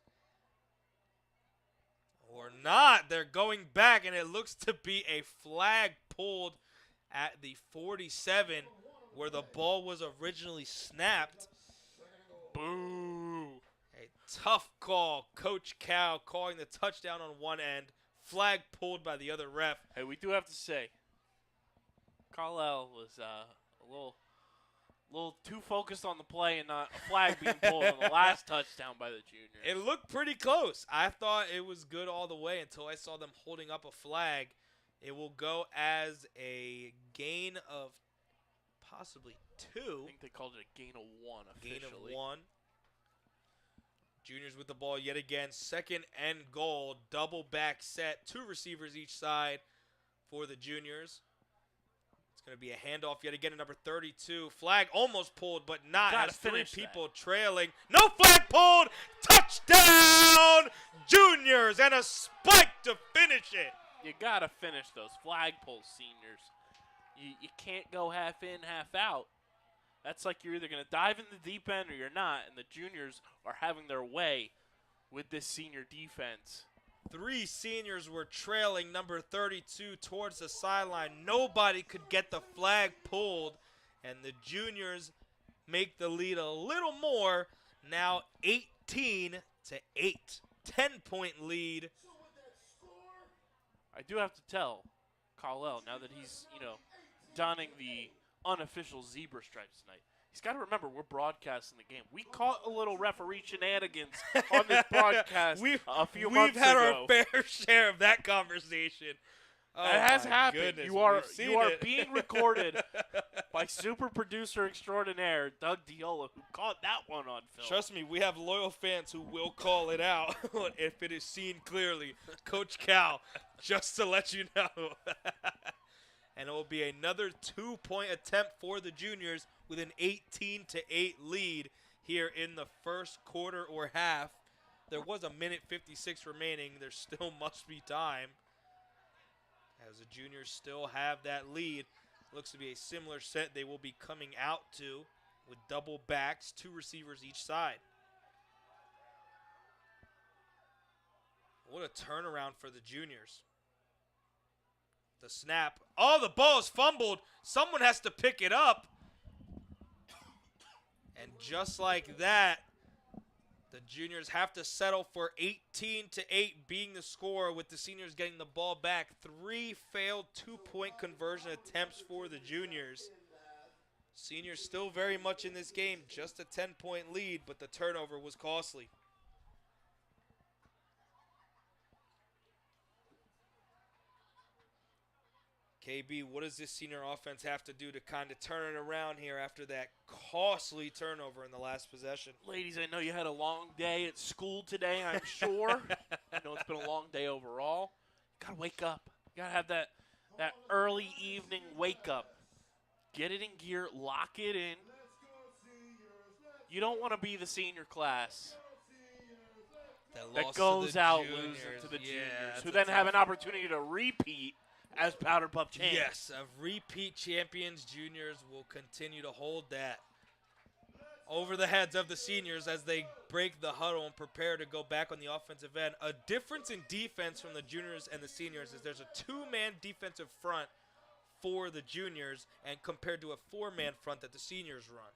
Or not. They're going back, and it looks to be a flag pulled at the 47 where the ball was originally snapped.
Boo.
A tough call. Coach Cal calling the touchdown on one end. Flag pulled by the other ref.
Hey, we do have to say, Carlisle was a little too focused on the play and not a flag being pulled on the last touchdown by the junior.
It looked pretty close. I thought it was good all the way until I saw them holding up a flag. It will go as a gain of possibly 2.
I think they called it a gain of 1 officially.
Gain of 1. Juniors with the ball yet again. Second and goal. Double back set. 2 receivers each side for the juniors. It's going to be a handoff yet again to number 32. Flag almost pulled, but not.
Gotta
Has 3
finish
people trailing. No flag pulled. Touchdown, Juniors, and a spike to finish it.
You got to finish those flag pulls, seniors. You can't go half in, half out. That's like you're either going to dive in the deep end or you're not, and the juniors are having their way with this senior defense.
3 seniors were trailing number 32 towards the sideline. Nobody could get the flag pulled, and the juniors make the lead a little more. Now 18-8. 10-point lead.
I do have to tell Kyle, now that he's, donning the unofficial zebra stripes tonight, he's got to remember we're broadcasting the game. We caught a little referee shenanigans on this broadcast a few months ago.
We've had our fair share of that conversation. Oh,
it has happened.
Goodness,
you are
it.
being recorded by super producer extraordinaire Doug Diola, who caught that one on film.
Trust me, we have loyal fans who will call it out if it is seen clearly. Coach Cal, just to let you know. And it will be another 2-point attempt for the juniors with an 18-8 lead here in the first quarter or half. There was a minute 56 remaining. There still must be time, as the juniors still have that lead. Looks to be a similar set they will be coming out to with double backs, 2 receivers each side. What a turnaround for the juniors. The snap. Oh, the ball is fumbled. Someone has to pick it up. And just like that, the juniors have to settle for 18-8 being the score, with the seniors getting the ball back. 3 failed 2-point conversion attempts for the juniors. Seniors still very much in this game, just a 10-point lead, but the turnover was costly. KB, what does this senior offense have to do to kind of turn it around here after that costly turnover in the last possession?
Ladies, I know you had a long day at school today, I'm sure. I know it's been a long day overall. You got to wake up. You got to have that early evening wake up. Get it in gear, lock it in. You don't want to be the senior class that goes out losing to the juniors, who then have an opportunity to repeat as Powder Puff champs.
Yes, of repeat champions, juniors will continue to hold that over the heads of the seniors as they break the huddle and prepare to go back on the offensive end. A difference in defense from the juniors and the seniors is there's a 2-man defensive front for the juniors and compared to a 4-man front that the seniors run.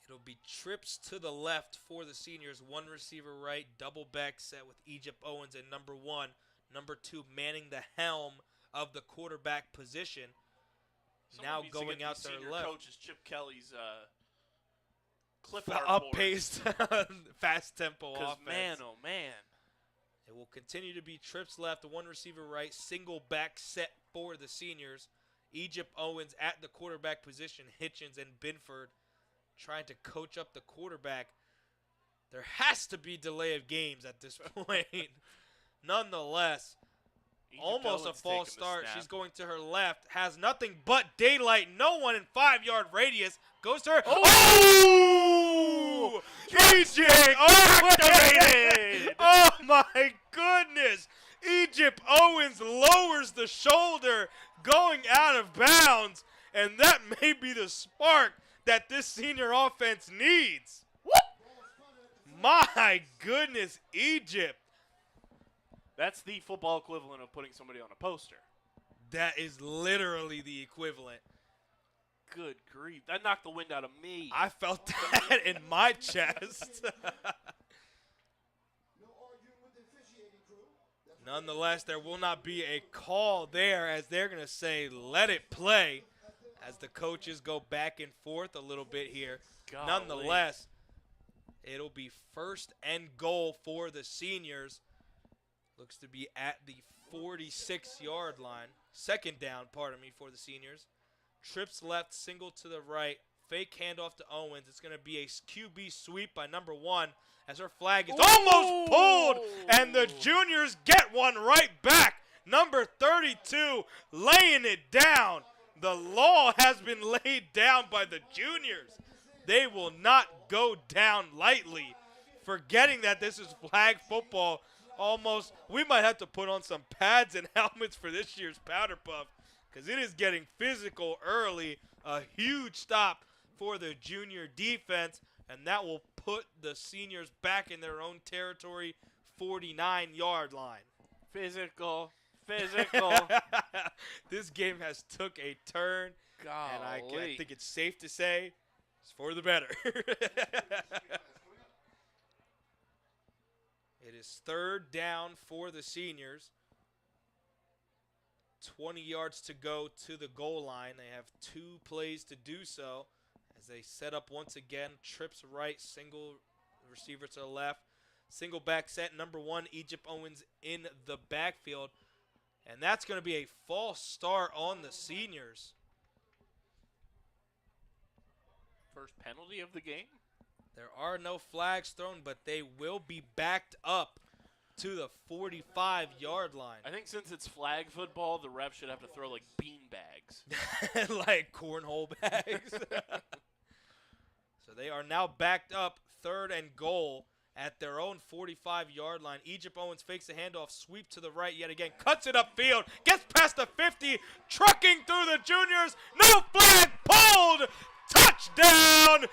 It'll be trips to the left for the seniors, 1 receiver right, double back set with Egypt Owens at number 1. Number 2 manning the helm of the quarterback position. Now going out to their left.
Coach is Chip Kelly's clip art
up-paced, fast tempo offense.
Man, oh man.
It will continue to be trips left, 1 receiver right, single back set for the seniors. Egypt Owens at the quarterback position, Hitchens and Binford trying to coach up the quarterback. There has to be delay of games at this point. Nonetheless, almost a false start. She's going to her left, has nothing but daylight, no one in 5-yard radius. Goes to her. Oh! Egypt activated! Oh my goodness! Egypt Owens lowers the shoulder, going out of bounds, and that may be the spark that this senior offense needs. My goodness, Egypt.
That's the football equivalent of putting somebody on a poster.
That is literally the equivalent.
Good grief. That knocked the wind out of me.
I felt that in my chest. Nonetheless, there will not be a call there, as they're going to say, let it play, as the coaches go back and forth a little bit here.
Golly.
Nonetheless, it'll be 1st and goal for the seniors. Looks to be at the 46-yard line. 2nd down, for the seniors. Trips left, single to the right. Fake handoff to Owens. It's going to be a QB sweep by number 1 as her flag is almost pulled. And the juniors get one right back. Number 32 laying it down. The law has been laid down by the juniors. They will not go down lightly. Forgetting that this is flag football. Almost, we might have to put on some pads and helmets for this year's Powder Puff, because it is getting physical early. A huge stop for the junior defense, and that will put the seniors back in their own territory, 49-yard line.
Physical. Physical.
This game has took a turn, and I
Golly.
think it's safe to say it's for the better. It is third down for the seniors. 20 yards to go to the goal line. They have 2 plays to do so as they set up once again. Trips right, single receiver to the left. Single back set, number 1, Egypt Owens in the backfield. And that's going to be a false start on the seniors.
First penalty of the game.
There are no flags thrown, but they will be backed up to the 45-yard line.
I think since it's flag football, the ref should have to throw like bean bags.
Like cornhole bags. So they are now backed up, 3rd and goal at their own 45-yard line. Egypt Owens fakes a handoff, sweep to the right yet again, cuts it upfield, gets past the 50, trucking through the juniors, no flag pulled, touchdown,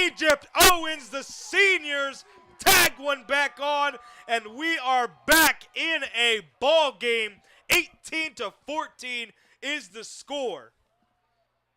Egypt Owens, the seniors tag one back on, and we are back in a ball game. 18-14 is the score.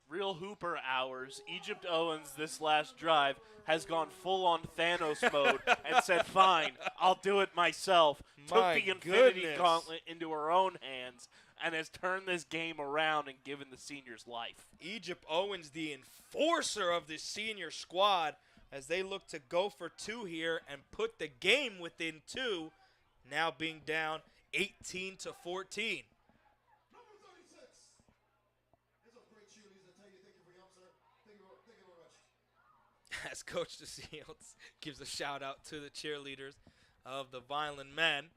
Real Hooper hours. Egypt Owens this last drive has gone full-on Thanos mode and said, fine, I'll do it myself.
My
Took the Infinity
goodness.
Gauntlet into her own hands and has turned this game around and given the seniors life.
Egypt Owens, the enforcer of this senior squad, as they look to go for 2 here and put the game within 2, now being down 18-14.
Number 36. It's a great cheerleader to tell you thank you for your help, sir. Thank you very much.
As Coach DeSiels gives a shout out to the cheerleaders of the Vineland men.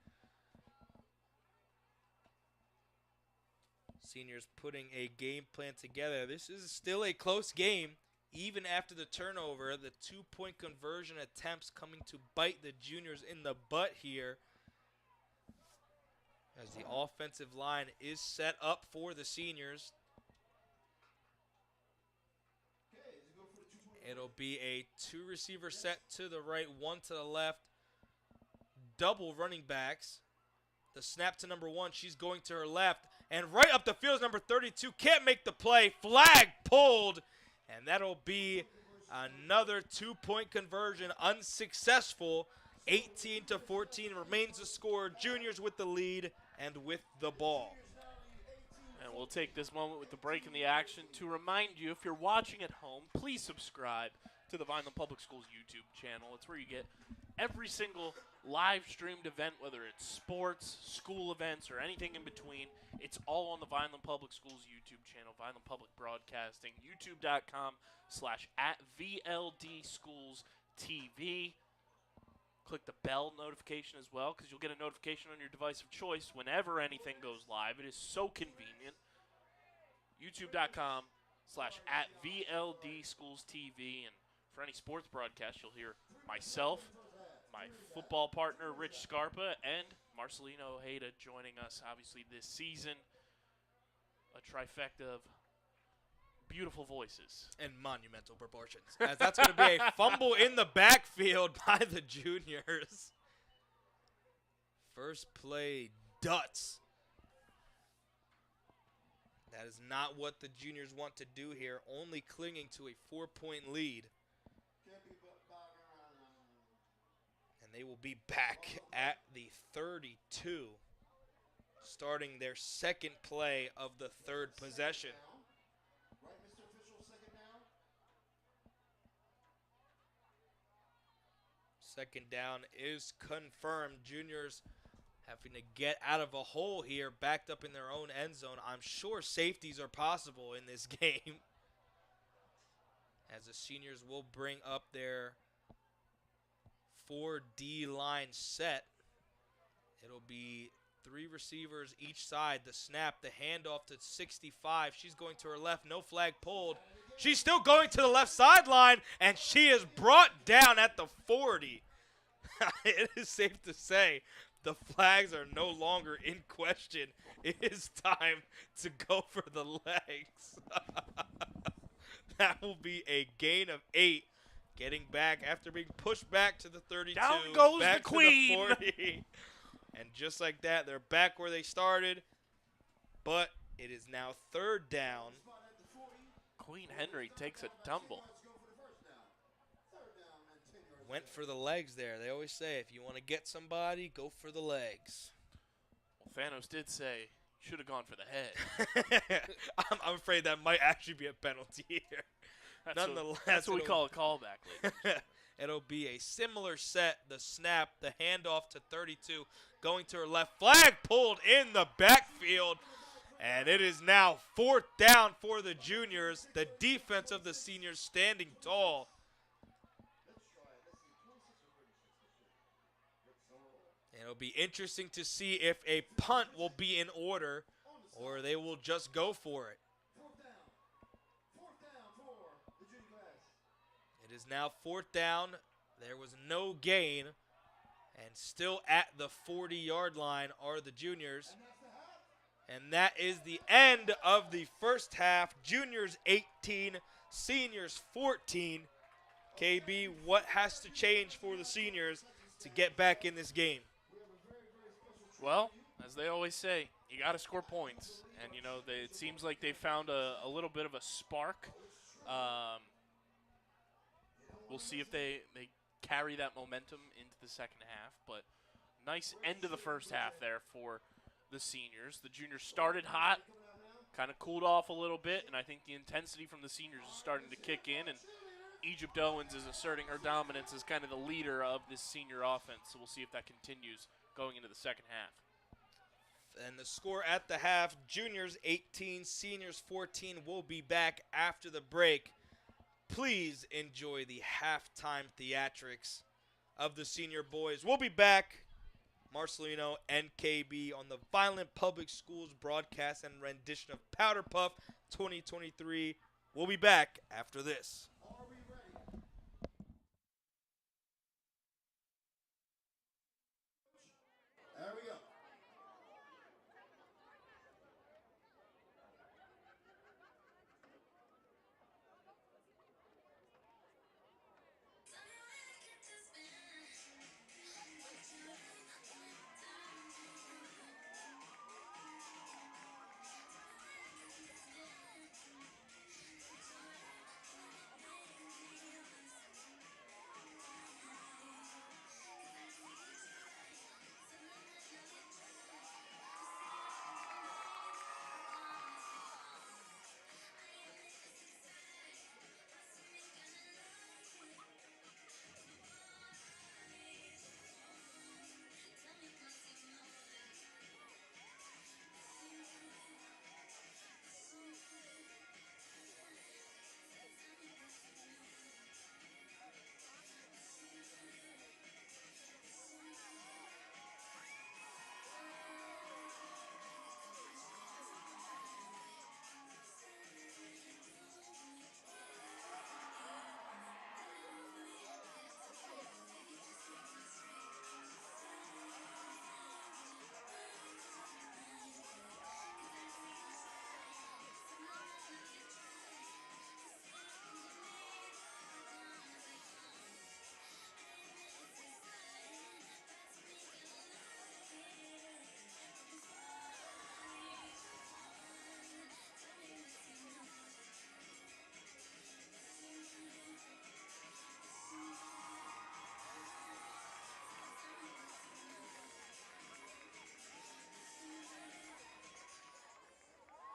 Seniors putting a game plan together. This is still a close game. Even after the turnover, the 2-point conversion attempts coming to bite the juniors in the butt here. As the offensive line is set up for the seniors. It'll be a 2-receiver set to the right, 1 to the left. Double running backs. The snap to number 1. She's going to her left. And right up the field is number 32. Can't make the play. Flag pulled. And that'll be another 2-point conversion. Unsuccessful. 18-14 remains the score. Juniors with the lead and with the ball.
And we'll take this moment with the break in the action to remind you, if you're watching at home, please subscribe to the Vineland Public Schools YouTube channel. It's where you get every single live streamed event, whether it's sports, school events, or anything in between. It's all on the Vineland Public Schools YouTube channel, Vineland Public Broadcasting, youtube.com/@VLDSchoolsTV. Click the bell notification as well, because you'll get a notification on your device of choice whenever anything goes live. It is so convenient. youtube.com/@VLDSchoolsTV. And for any sports broadcast, you'll hear myself, my football partner, Rich Scarpa, and Marcelino Ojeda joining us, obviously, this season. A trifecta of beautiful voices.
And monumental proportions. As that's going to be a fumble in the backfield by the juniors. First play, Dutz. That is not what the juniors want to do here, only clinging to a 4-point lead. And they will be back at the 32, starting their second play of the third possession.
Right, Mr. Official, second down.
Second down is confirmed. Juniors having to get out of a hole here, backed up in their own end zone. I'm sure safeties are possible in this game, as the seniors will bring up their 4D line set. It'll be 3 receivers each side. The snap, the handoff to 65. She's going to her left. No flag pulled. She's still going to the left sideline, and she is brought down at the 40. It is safe to say the flags are no longer in question. It is time to go for the legs. That will be a gain of 8. Getting back after being pushed back to the 32.
Down goes
back
the
to
queen.
the 40. And just like that, they're back where they started. But it is now 3rd down.
Queen Henry takes a tumble.
Went for the legs there. They always say if you want to get somebody, go for the legs.
Well, Thanos did say, should have gone for the head.
I'm afraid that might actually be a penalty here. Nonetheless,
that's what we call a callback, ladies.
It'll be a similar set. The snap, the handoff to 32, going to her left. Flag pulled in the backfield. And it is now 4th down for the juniors. The defense of the seniors standing tall. And it'll be interesting to see if a punt will be in order or they will just go for it. It is now 4th down. There was no gain. And still at the 40-yard line are the juniors. And that is the end of the first half. Juniors 18, seniors 14. KB, what has to change for the seniors to get back in this game?
Well, as they always say, you got to score points. And, you know, it seems like they found a little bit of a spark. We'll see if they carry that momentum into the second half. But nice end of the first half there for the seniors. The juniors started hot, kind of cooled off a little bit, and I think the intensity from the seniors is starting to kick in, and Egypt Owens is asserting her dominance as kind of the leader of this senior offense. So we'll see if that continues going into the second half.
And the score at the half, juniors 18, seniors 14. Will be back after the break. Please enjoy the halftime theatrics of the senior boys. We'll be back, Marcelino and KB, on the Vineland Public Schools broadcast and rendition of Powder Puff 2023. We'll be back after this.
Are we ready? There we go.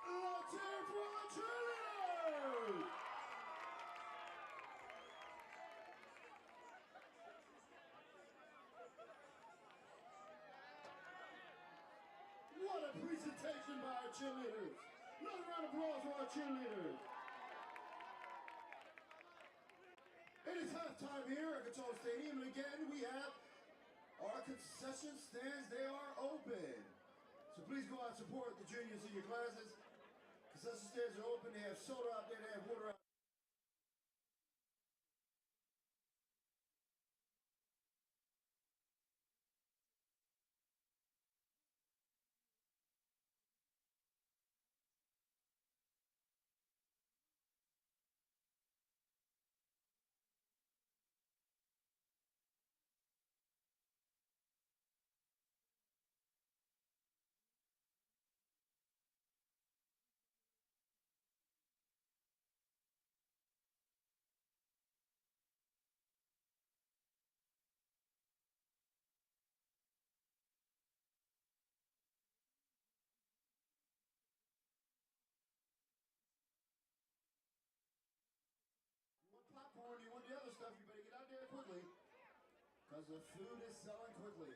Let's hear it for the cheerleaders! What a presentation by our cheerleaders. Another round of applause for our cheerleaders. It is halftime here at Gittone Stadium, and again we have our concession stands. They are open. So please go out and support the junior and senior classes. Concession stands are open. They have soda out there. They have water out there. very quickly because the food is selling quickly.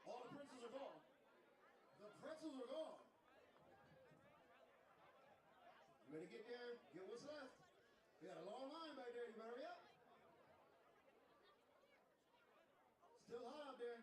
All the pretzels are gone. The pretzels are gone. You better get there, get what's left. We got a long line back there, you better hurry up. Still hot out there.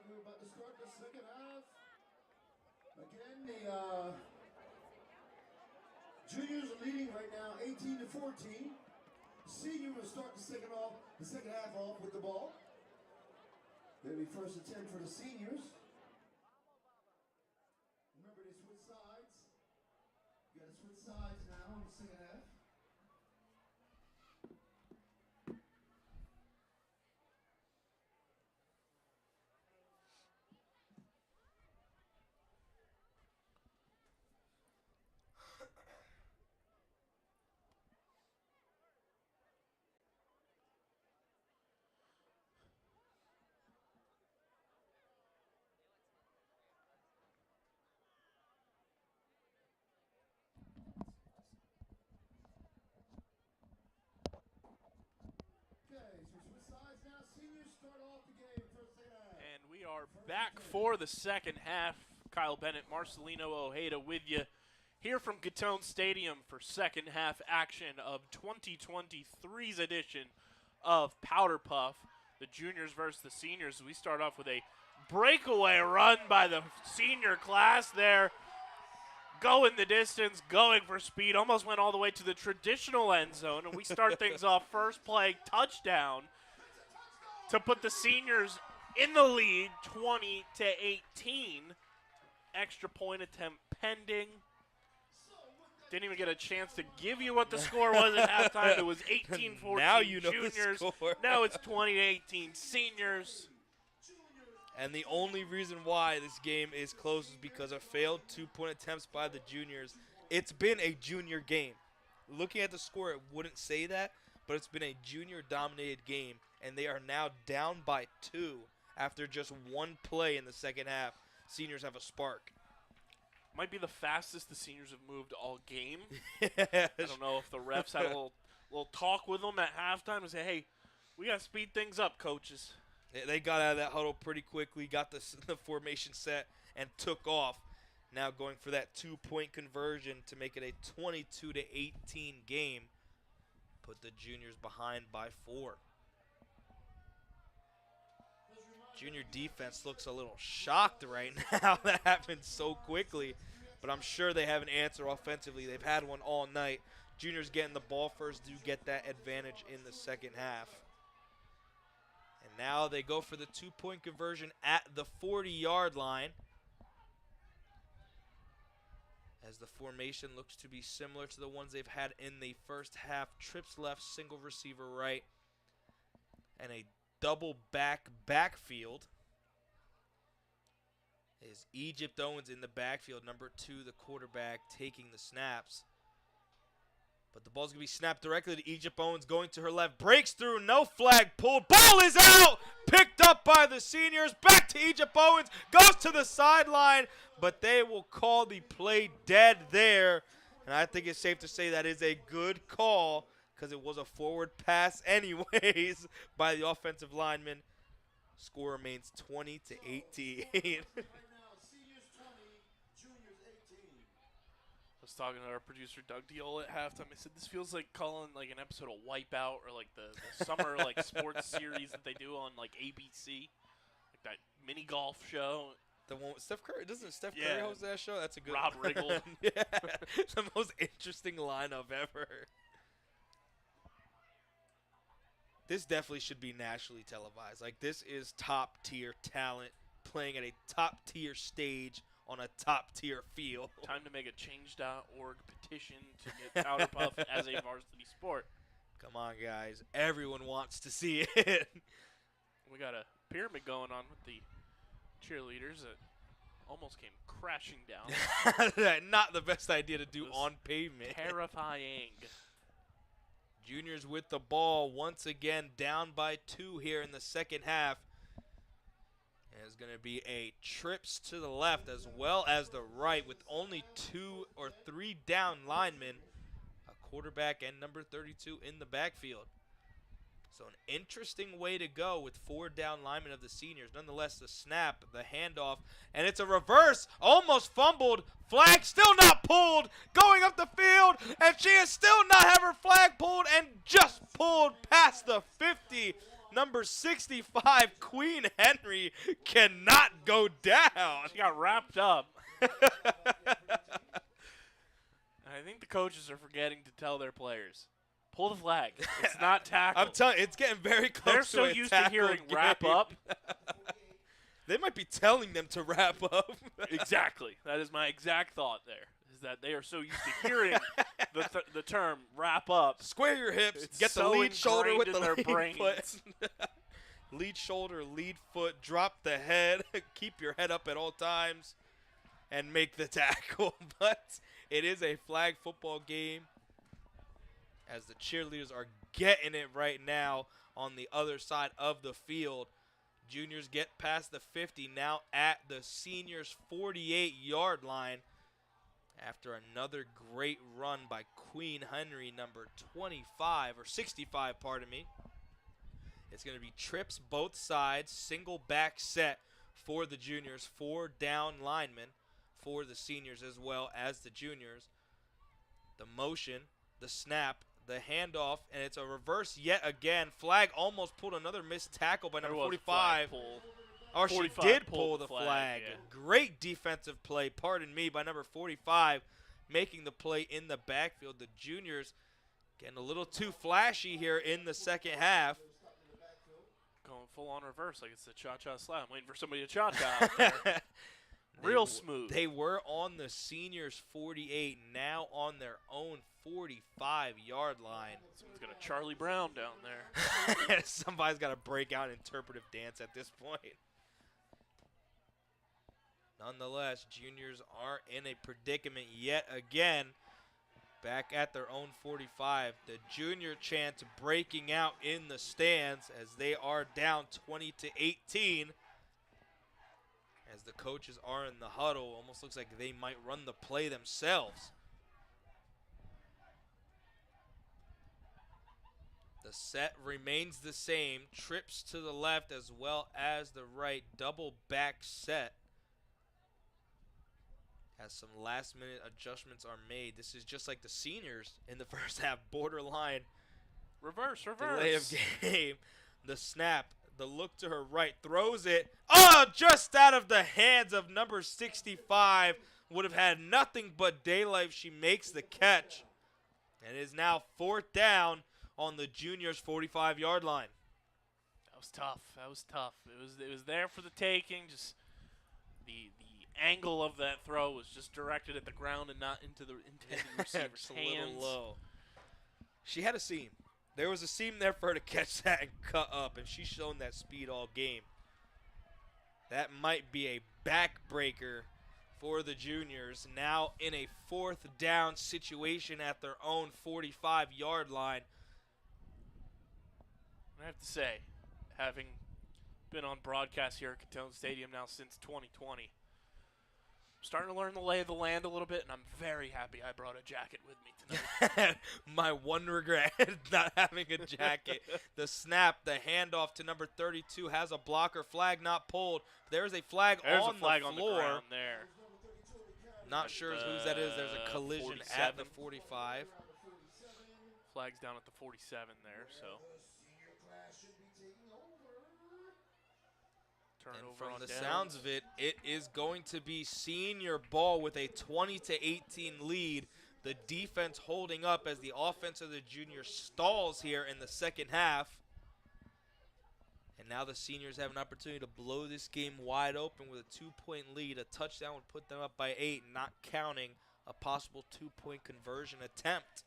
we're about to start the second half. Again, the juniors are leading right now, 18-14. Senior will start the second half off with the ball. It'll be first and 10 for the seniors. Remember, they switch sides. You got to switch sides now in the second half.
And we are back for the second half. Kyle Bennett, Marcelino Ojeda with you here from Gittone Stadium for second half action of 2023's edition of Powder Puff. The juniors versus the seniors. We start off with a breakaway run by the senior class there. Going the distance, going for speed, almost went all the way to the traditional end zone. And we start things off first play, touchdown to put the seniors in the lead, 20-18. Extra point attempt pending. Didn't even get a chance to give you what the score was at halftime. It was 18-14
now you know
juniors.
the score.
Now it's 20-18 seniors.
And the only reason why this game is close is because of failed two-point attempts by the juniors. It's been a junior game. Looking at the score, it wouldn't say that, but it's been a junior-dominated game, and they are now down by 2 after just one play in the second half. Seniors have a spark.
Might be the fastest the seniors have moved all game.
Yes.
I don't know if the refs had a little talk with them at halftime and say, hey, we got to speed things up, coaches.
They got out of that huddle pretty quickly, got the formation set, and took off. Now going for that two-point conversion to make it a 22-18 game. Put the juniors behind by 4. Junior defense looks a little shocked right now. That happened so quickly. But I'm sure they have an answer offensively. They've had one all night. Juniors getting the ball first do get that advantage in the second half. And now they go for the two-point conversion at the 40-yard line. As the formation looks to be similar to the ones they've had in the first half. Trips left, single receiver right, and a double backfield. Is Egypt Owens in the backfield, number 2, the quarterback, taking the snaps. But the ball's going to be snapped directly to Egypt Owens, going to her left, breaks through, no flag pulled, ball is out, picked up by the seniors, back to Egypt Owens, goes to the sideline, but they will call the play dead there. And I think it's safe to say that is a good call because it was a forward pass anyways by the offensive lineman. Score remains 20-18.
I was talking to our producer Doug Deol at halftime. I said this feels like calling like an episode of Wipeout or like the summer like sports series that they do on like ABC, like that mini golf show.
The one with Steph Curry. Doesn't Steph Curry host that show? That's a good
Rob
one.
Riggle.
Yeah, the most interesting lineup ever. This definitely should be nationally televised. Like, this is top-tier talent playing at a top-tier stage on a top-tier field.
Time to make a change.org petition to get Powder Puff as a varsity sport.
Come on, guys. Everyone wants to see it.
We got a pyramid going on with the cheerleaders that almost came crashing down.
Not the best idea to do on pavement.
Terrifying.
Juniors with the ball once again down by 2 here in the second half. And it's going to be a trips to the left as well as the right with only 2 or 3 down linemen, a quarterback and number 32 in the backfield. So an interesting way to go with 4 down linemen of the seniors. Nonetheless, the snap, the handoff, and it's a reverse. Almost fumbled. Flag still not pulled. Going up the field, and she is still not have her flag pulled and just pulled past the 50. Number 65, Queen Henry, cannot go down.
She got wrapped up. I think the coaches are forgetting to tell their players, pull the flag. It's not tackle.
I'm telling you, it's getting very close
They're
to
so
a
used to
tackle
hearing
game.
wrap up.
They might be telling them to wrap up.
Exactly. That is my exact thought there, is that they are so used to hearing the term wrap up.
Square your hips,
It's
get the
so
lead shoulder with
ingrained
the
in their
lead
brains.
foot. Lead shoulder, lead foot, drop the head, keep your head up at all times, and make the tackle. But it is a flag football game as the cheerleaders are getting it right now on the other side of the field. Juniors get past the 50, now at the seniors' 48-yard line after another great run by Queen Henry, number 25, or 65, pardon me. It's going to be trips both sides, single back set for the juniors, 4 down linemen for the seniors as well as the juniors. The motion, the snap, the handoff, and it's a reverse yet again. Flag almost pulled another missed tackle by number 45. Or she
45
did
pulled
pull
the
the
flag,
flag.
yeah.
Great defensive play, pardon me, by number 45, making the play in the backfield. The juniors getting a little too flashy here in the second half.
Going full on reverse like it's the cha-cha slide. I'm waiting for somebody to cha-cha out there. Real smooth.
They were on the seniors' 48, now on their own 45-yard line.
Someone's got a Charlie Brown down there.
Somebody's got to break out interpretive dance at this point. Nonetheless, juniors are in a predicament yet again. Back at their own 45, the junior chant breaking out in the stands as they are down 20-18. As the coaches are in the huddle, almost looks like they might run the play themselves. The set remains the same. Trips to the left as well as the right. Double back set. As some last-minute adjustments are made. This is just like the seniors in the first half. Borderline
Reverse.
delay of game. The snap. The look to her right. Throws it. Oh, just out of the hands of number 65. Would have had nothing but daylight if she makes the catch. And it is now 4th down on the juniors' 45-yard line.
That was tough. It was there for the taking. Just the angle of that throw was just directed at the ground and not into the intended receiver's
Just a
hands.
little low. She had a seam. There was a seam there for her to catch that and cut up, and she's shown that speed all game. That might be a backbreaker for the juniors. Now in a 4th down situation at their own 45-yard line.
I have to say, having been on broadcast here at Gittone Stadium now since 2020, I'm starting to learn the lay of the land a little bit, and I'm very happy I brought a jacket with me tonight.
My one regret, not having a jacket. The snap, the handoff to number 32 has a blocker. Flag not pulled. There's a flag
There's
on
a flag
the
on the
floor.
ground there.
Not sure whose that is. There's a collision at the 45.
Flag's down at the 47 there, so.
And
Turnover
from
on
the
downs.
sounds of it, it is going to be senior ball with a 20-18 lead. The defense holding up as the offense of the juniors stalls here in the second half. And now the seniors have an opportunity to blow this game wide open with a 2-point lead. A touchdown would put them up by 8, not counting a possible 2-point conversion attempt.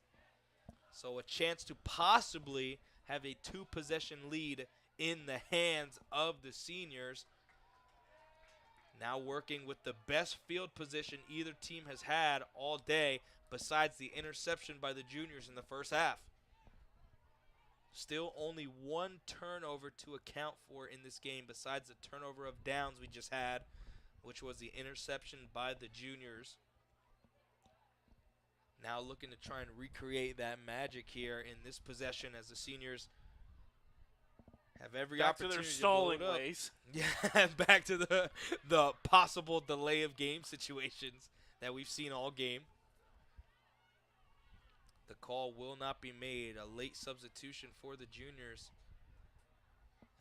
So a chance to possibly have a 2-possession lead in the hands of the seniors. Now working with the best field position either team has had all day, besides the interception by the juniors in the first half. Still only 1 turnover to account for in this game, besides the turnover of downs we just had, which was the interception by the juniors. Now looking to try and recreate that magic here in this possession as the seniors have every
Back to
opportunity
their
to
stalling
blow it up.
ways.
Yeah, back to the possible delay of game situations that we've seen all game. The call will not be made. A late substitution for the juniors.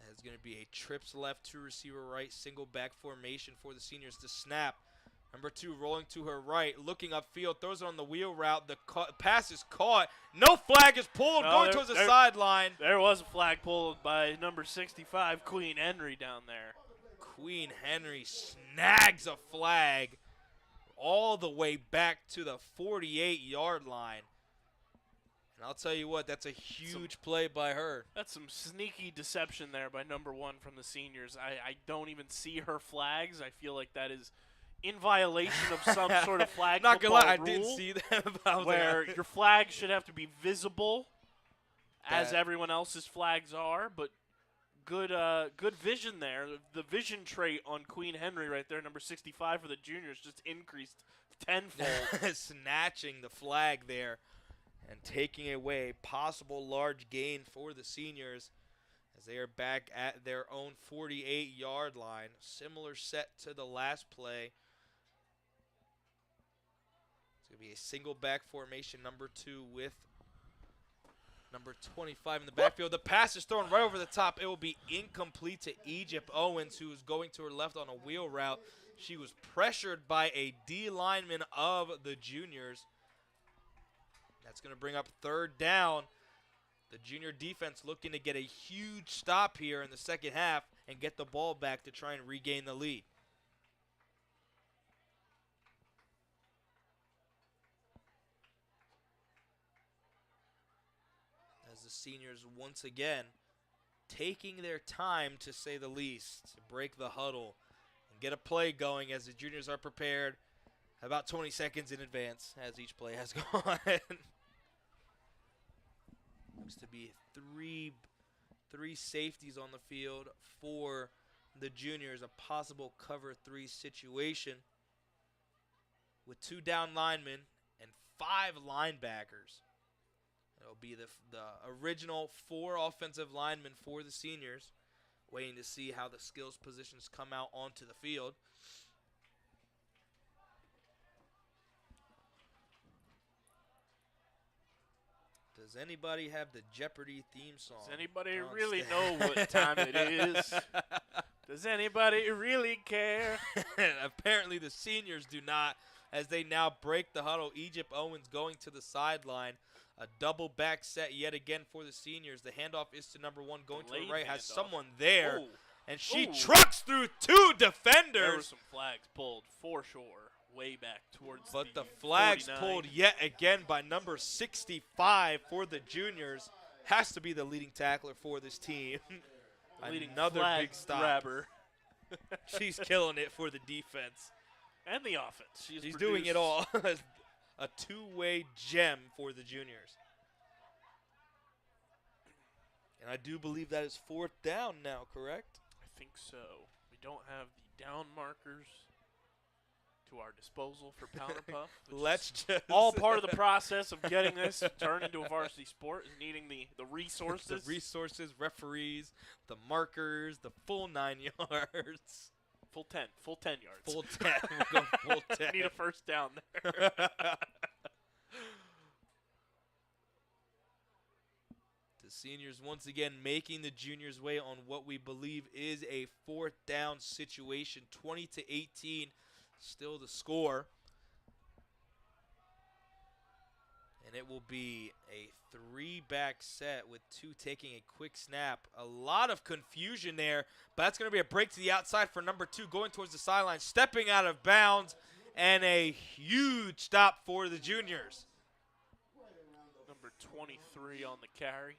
There's going to be a trips left, 2 receiver right, single back formation for the seniors to snap. Number 2 rolling to her right, looking upfield, throws it on the wheel route. The pass is caught. No flag is pulled, going towards the sideline.
There was a flag pulled by number 65, Queen Henry, down there.
Queen Henry snags a flag all the way back to the 48-yard line. And I'll tell you what, that's a huge play by her.
That's some sneaky deception there by number 1 from the seniors. I don't even see her flags. I feel like that is in violation of some sort of flag
Not gonna lie, I
rule,
didn't see that.
where your flag should have to be visible as everyone else's flags are, but good vision there. The vision trait on Queen Henry right there, number 65 for the juniors, just increased tenfold.
Snatching the flag there and taking away possible large gain for the seniors as they are back at their own 48-yard line. Similar set to the last play. It's going to be a single back formation, number 2 with number 25 in the backfield. The pass is thrown right over the top. It will be incomplete to Egypt Owens, who is going to her left on a wheel route. She was pressured by a D lineman of the juniors. That's going to bring up 3rd down. The junior defense looking to get a huge stop here in the second half and get the ball back to try and regain the lead. As the seniors once again taking their time, to say the least, to break the huddle and get a play going as the juniors are prepared about 20 seconds in advance as each play has gone. Looks to be three safeties on the field for the juniors, a possible cover 3 situation with 2 down linemen and 5 linebackers. It'll be the original 4 offensive linemen for the seniors, waiting to see how the skills positions come out onto the field. Does anybody have the Jeopardy theme song?
Does anybody really know what time it is? Does anybody really care?
Apparently the seniors do not, as they now break the huddle. Egypt Owens going to the sideline. A double back set yet again for the seniors. The handoff is to number 1 going to the right. Has someone there.
Ooh.
And she trucks through 2 defenders.
There were some flags pulled for sure, way back towards
but the flags
49.
pulled yet again by number 65 for the juniors. Has to be the leading tackler for this team. Another big stop.
Grabber.
She's killing it for the defense.
And the offense.
She's doing it all. A 2-way gem for the juniors. And I do believe that is 4th down now, correct?
I think so. We don't have the down markers to our disposal for Powder Puff.
Let's just
all part of the process of getting this turned into a varsity sport is needing the resources.
The resources, referees, the markers, the full 9 yards.
Full 10 yards.
Full 10. We'll go full 10.
Need a first down there.
The seniors once again making the juniors' way on what we believe is a 4th down situation. 20-18, still the score. And it will be a 3-back set with 2 taking a quick snap. A lot of confusion there, but that's going to be a break to the outside for number 2 going towards the sideline, stepping out of bounds, and a huge stop for the juniors.
Number 23 on the carry.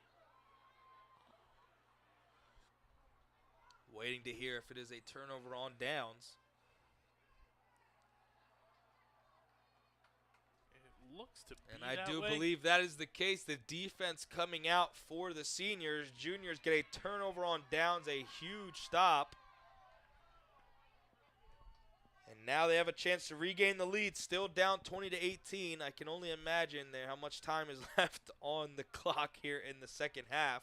Waiting to hear if it is a turnover on downs.
Looks to be
and I
that
do
way.
believe that is the case. The defense coming out for the seniors. Juniors get a turnover on downs, a huge stop. And now they have a chance to regain the lead. Still down 20-18. I can only imagine how much time is left on the clock here in the second half.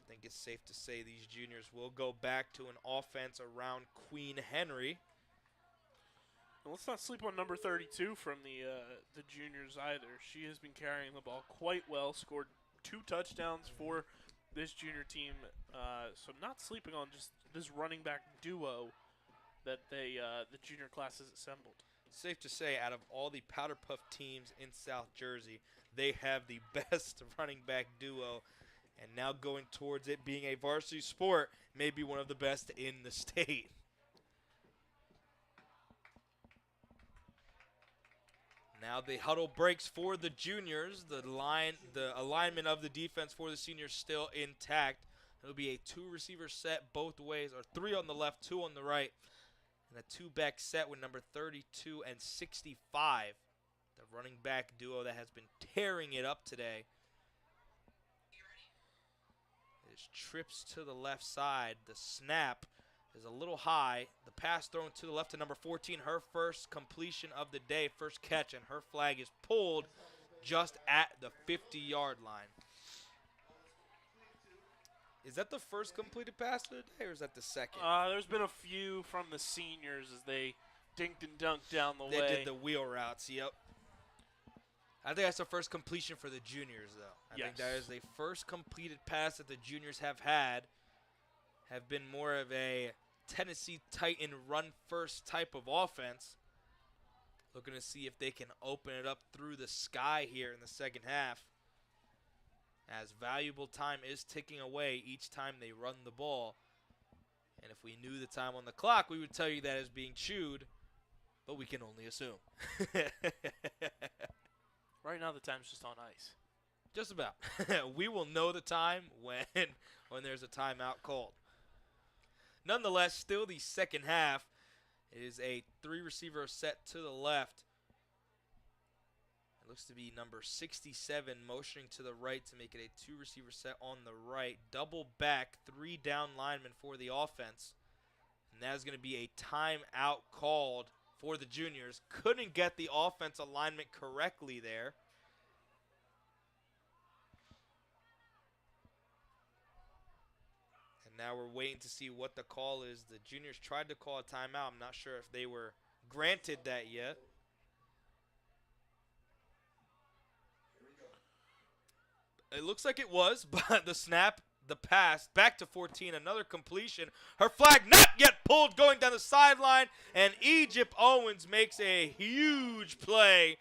I think it's safe to say these juniors will go back to an offense around Queen Henry.
And let's not sleep on number 32 from the juniors either. She has been carrying the ball quite well, scored 2 touchdowns for this junior team. So not sleeping on just this running back duo that the junior class has assembled.
Safe to say, out of all the Powder Puff teams in South Jersey, they have the best running back duo. And now going towards it being a varsity sport, maybe one of the best in the state. Now the huddle breaks for the juniors. The alignment of the defense for the seniors still intact. It'll be a 2-receiver set both ways, or 3 on the left, 2 on the right, and a 2-back set with number 32 and 65. The running back duo that has been tearing it up today. There's trips to the left side. The snap is a little high. The pass thrown to the left to number 14. Her first completion of the day, first catch, and her flag is pulled just at the 50-yard line. Is that the first completed pass of the day, or is that the second?
There's been a few from the seniors as they dinked and dunked down the way.
They did the wheel routes, yep. I think that's the first completion for the juniors, though. I think that is the first completed pass that the juniors have been more of a Tennessee Titan run-first type of offense. Looking to see if they can open it up through the sky here in the second half, as valuable time is ticking away each time they run the ball. And if we knew the time on the clock, we would tell you that is being chewed, but we can only assume.
Right now the time's just on ice.
Just about. We will know the time when there's a timeout called. Nonetheless, still the second half. It is a 3-receiver set to the left. It looks to be number 67 motioning to the right to make it a 2-receiver set on the right. Double back, 3 down linemen for the offense. And that is going to be a timeout called for the juniors. Couldn't get the offense alignment correctly there. And now we're waiting to see what the call is. The juniors tried to call a timeout. I'm not sure if they were granted that yet. It looks like it was, but the snap, the pass, back to 14, another completion. Her flag not yet pulled going down the sideline, and Egypt Owens makes a huge play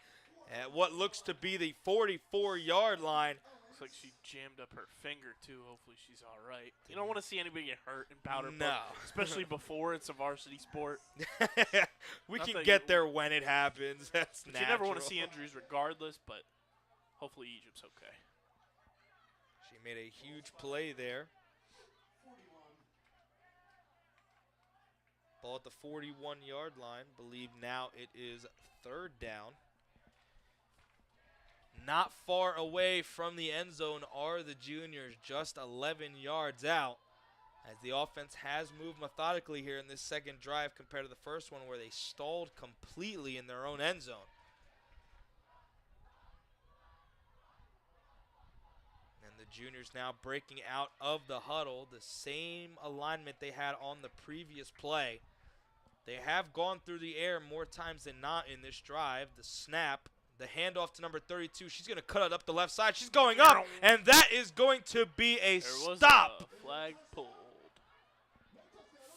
at what looks to be the 44-yard line.
Looks like she jammed up her finger, too. Hopefully she's all right. You don't want to see anybody get hurt in Powder Puff, especially before it's a varsity sport.
We can get there when it happens. That's natural.
You never want to see injuries regardless, but hopefully Egypt's okay.
She made a huge play there. Ball at the 41-yard line. Believe now it is 3rd down. Not far away from the end zone are the juniors, just 11 yards out, as the offense has moved methodically here in this second drive compared to the first one where they stalled completely in their own end zone. And the juniors now breaking out of the huddle, the same alignment they had on the previous play. They have gone through the air more times than not in this drive. The snap, the handoff to number 32. She's going to cut it up the left side. She's going up, and that is going to be a stop.
A flag pulled.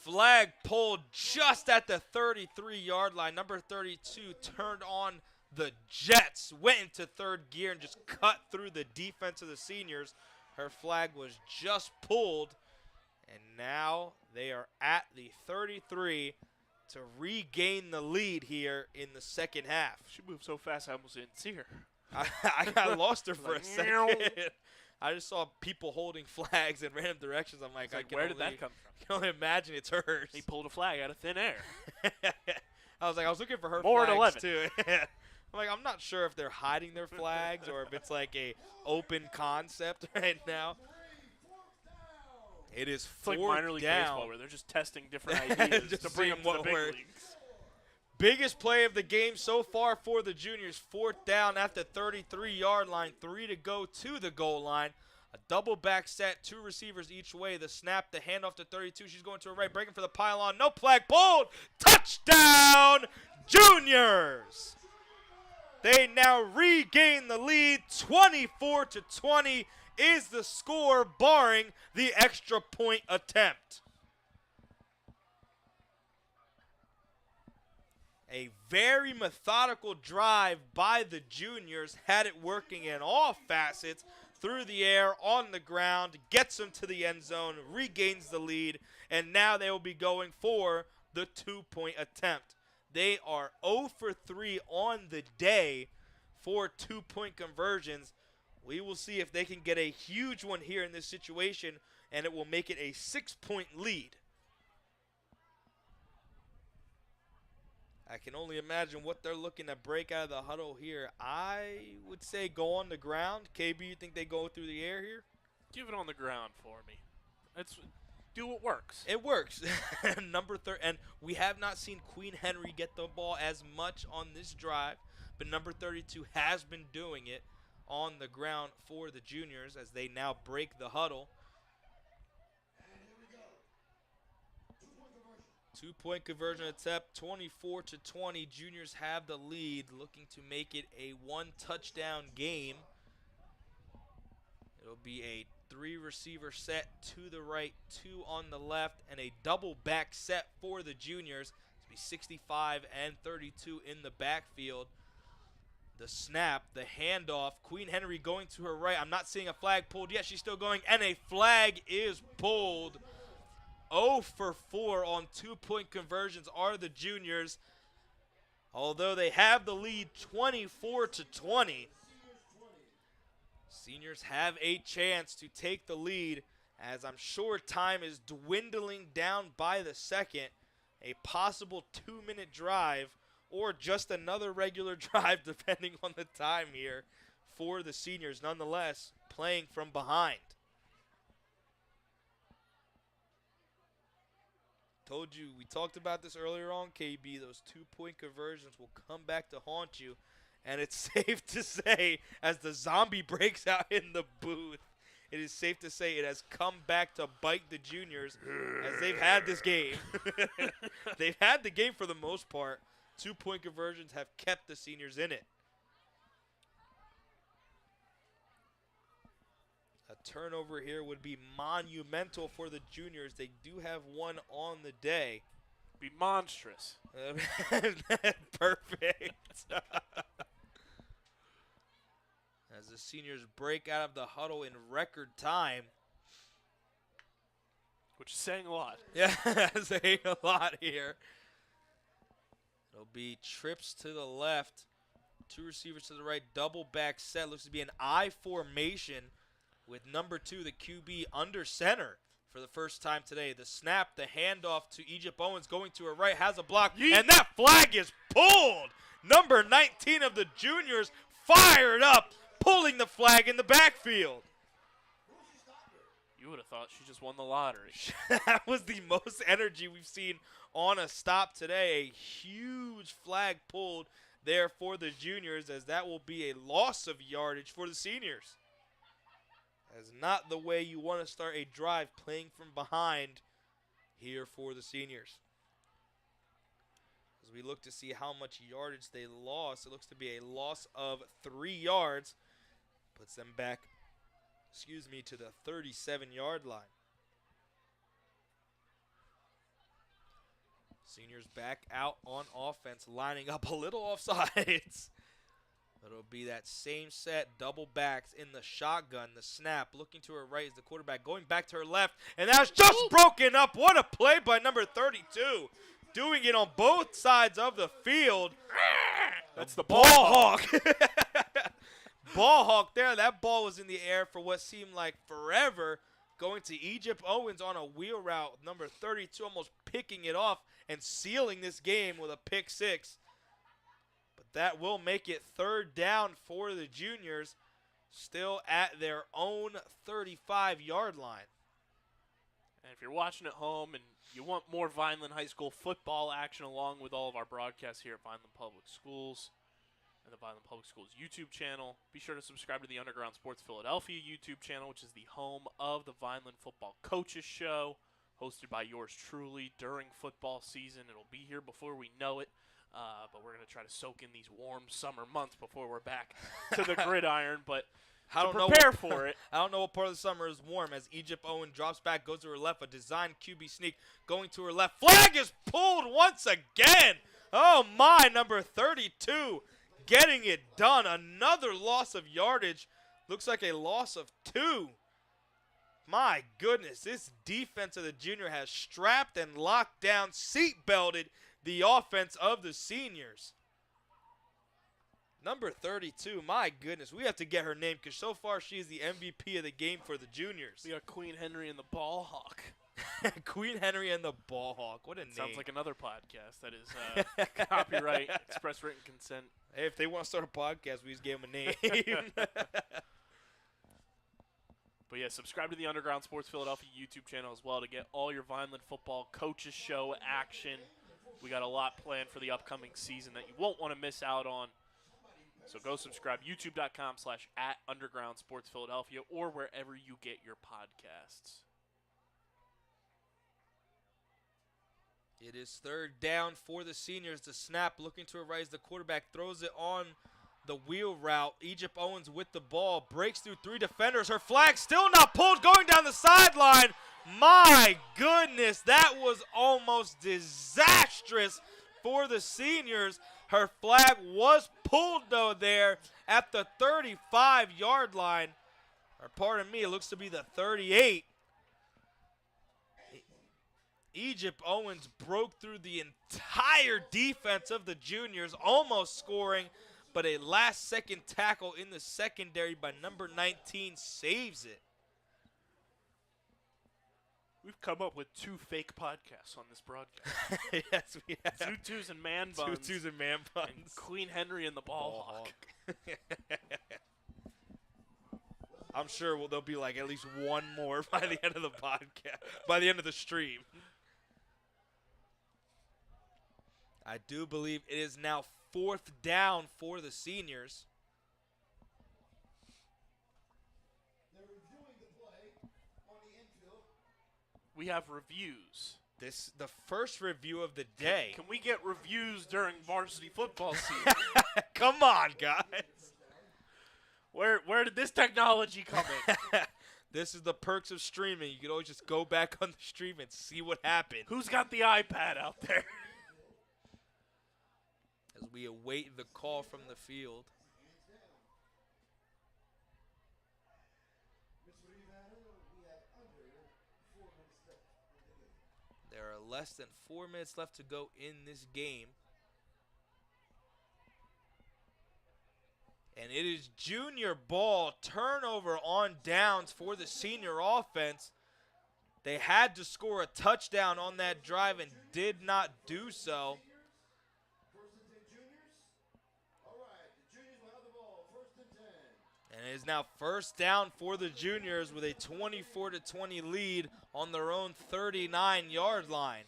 Flag pulled just at the 33-yard line. Number 32 turned on the Jets, went into 3rd gear and just cut through the defense of the seniors. Her flag was just pulled, and now they are at the 33 to regain the lead here in the second half.
She moved so fast I almost didn't see her.
I lost her for a second. I just saw people holding flags in random directions. I'm like,
where did that come from?
I can only imagine it's hers.
He pulled a flag out of thin air.
I was looking for her
More
flags
at 11.
too. I'm like, I'm not sure if they're hiding their flags or if it's like a open concept right now. It is 4th
It's like minor league
down.
baseball where they're just testing different ideas to bring them to the big leagues.
Biggest play of the game so far for the juniors. 4th down at the 33-yard line. 3 to go to the goal line. A double back set, 2 receivers each way. The snap, the handoff to 32. She's going to her right, breaking for the pylon. No flag pulled. Touchdown, Juniors. They now regain the lead. 24-20 is the score, barring the extra point attempt. A very methodical drive by the Juniors had it working in all facets, through the air, on the ground, gets them to the end zone, regains the lead, and now they will be going for the 2-point attempt. They are 0 for 3 on the day for 2-point conversions. We will see if they can get a huge one here in this situation, and it will make it a 6-point lead. I can only imagine what they're looking to break out of the huddle here. I would say go on the ground. KB, you think they go through the air here?
Give it on the ground for me. Do what works.
It works. Number 30, and we have not seen Queen Henry get the ball as much on this drive, but number 32 has been doing it on the ground for the Juniors as they now break the huddle. 2-point conversion attempt, 24-20. Juniors have the lead, looking to make it a 1-touchdown game. It'll be a 3-receiver set to the right, 2 on the left, and a double back set for the Juniors. It'll be 65 and 32 in the backfield. The snap, the handoff, Queen Henry going to her right. I'm not seeing a flag pulled yet. She's still going, and a flag is pulled. 0 for 4 on 2-point conversions are the Juniors. Although they have the lead 24-20, Seniors have a chance to take the lead, as I'm sure time is dwindling down by the second. A possible 2-minute drive or just another regular drive depending on the time here for the Seniors, nonetheless playing from behind. Told you, we talked about this earlier on, KB. Those 2-point conversions will come back to haunt you. And it's safe to say, as the zombie breaks out in the booth, it is safe to say it has come back to bite the Juniors as they've had this game. They've had the game for the most part. 2-point conversions have kept the Seniors in it. A turnover here would be monumental for the Juniors. They do have one on the day.
Be monstrous.
Perfect. As the Seniors break out of the huddle in record time.
Which is saying a lot.
Yeah, saying a lot here. It'll be trips to the left, 2 receivers to the right, double back set. Looks to be an I formation with number 2, the QB, under center for the first time today. The snap, the handoff to Egypt Owens going to her right, has a block, and that flag is pulled. Number 19 of the Juniors fired up, pulling the flag in the backfield.
You would have thought she just won the lottery.
That was the most energy we've seen on a stop today. A huge flag pulled there for the Juniors, as that will be a loss of yardage for the Seniors. That's not the way you want to start a drive, playing from behind here for the Seniors. As we look to see how much yardage they lost, it looks to be a loss of 3 yards. Puts them back, to the 37-yard line. Seniors back out on offense, lining up a little offsides. It'll be that same set, double backs in the shotgun, the snap, looking to her right is the quarterback, going back to her left, and that's just broken up. What a play by number 32, doing it on both sides of the field.
That's the
ball hawk. Ball hawk there. That ball was in the air for what seemed like forever, going to Egypt Owens on a wheel route. Number 32 almost picking it off and sealing this game with a pick 6. But that will make it 3rd down for the Juniors, still at their own 35-yard line.
And if you're watching at home and you want more Vineland High School football action along with all of our broadcasts here at Vineland Public Schools and the Vineland Public Schools YouTube channel, be sure to subscribe to the Underground Sports Philadelphia YouTube channel, which is the home of the Vineland Football Coaches Show, hosted by yours truly during football season. It'll be here before we know it. But we're going to try to soak in these warm summer months before we're back to the gridiron. But
I don't
prepare for it.
I don't know what part of the summer is warm as Egypt Owen drops back, goes to her left, a designed QB sneak going to her left. Flag is pulled once again. Oh my, number 32 getting it done. Another loss of yardage. Looks like a loss of 2. My goodness, this defense of the junior has strapped and locked down, seat-belted the offense of the seniors. Number 32, my goodness. We have to get her name because so far she is the MVP of the game for the juniors.
We got Queen Henry and the Ball Hawk.
Queen Henry and the Ball Hawk. What a name.
Sounds like another podcast that is copyright, express written consent.
Hey, if they want to start a podcast, we just gave them a name.
But yeah, subscribe to the Underground Sports Philadelphia YouTube channel as well to get all your Vineland football coaches show action. We got a lot planned for the upcoming season that you won't want to miss out on. So go subscribe, youtube.com/@Underground Sports Philadelphia or wherever you get your podcasts.
It is third down for the seniors. The snap looking to her right as the quarterback throws it on the wheel route. Egypt Owens with the ball, breaks through 3 defenders. Her flag still not pulled, going down the sideline. My goodness, that was almost disastrous for the seniors. Her flag was pulled, though, there at the 35-yard line. Or pardon me, it looks to be the 38. Egypt Owens broke through the entire defense of the juniors, almost scoring, but a last-second tackle in the secondary by number 19 saves it.
We've come up with 2 fake podcasts on this broadcast.
Yes, we have.
Tutus and Man Buns.
Tutus and Man Buns.
And Queen Henry and the Ball Hawk.
I'm sure there'll be like at least one more by the end of the podcast, by the end of the stream. I do believe it is now 4th down for the seniors.
They're reviewing the play on the infield.
We have reviews.
This the first review of the day.
Can we get reviews during varsity football season?
Come on, guys.
Where did this technology come in?
This is the perks of streaming. You can always just go back on the stream and see what happened.
Who's got the iPad out there?
As we await the call from the field. There are less than 4 minutes left to go in this game. And it is junior ball, turnover on downs for the senior offense. They had to score a touchdown on that drive and did not do so. And it is now first down for the juniors with a 24-20 lead on their own 39-yard line.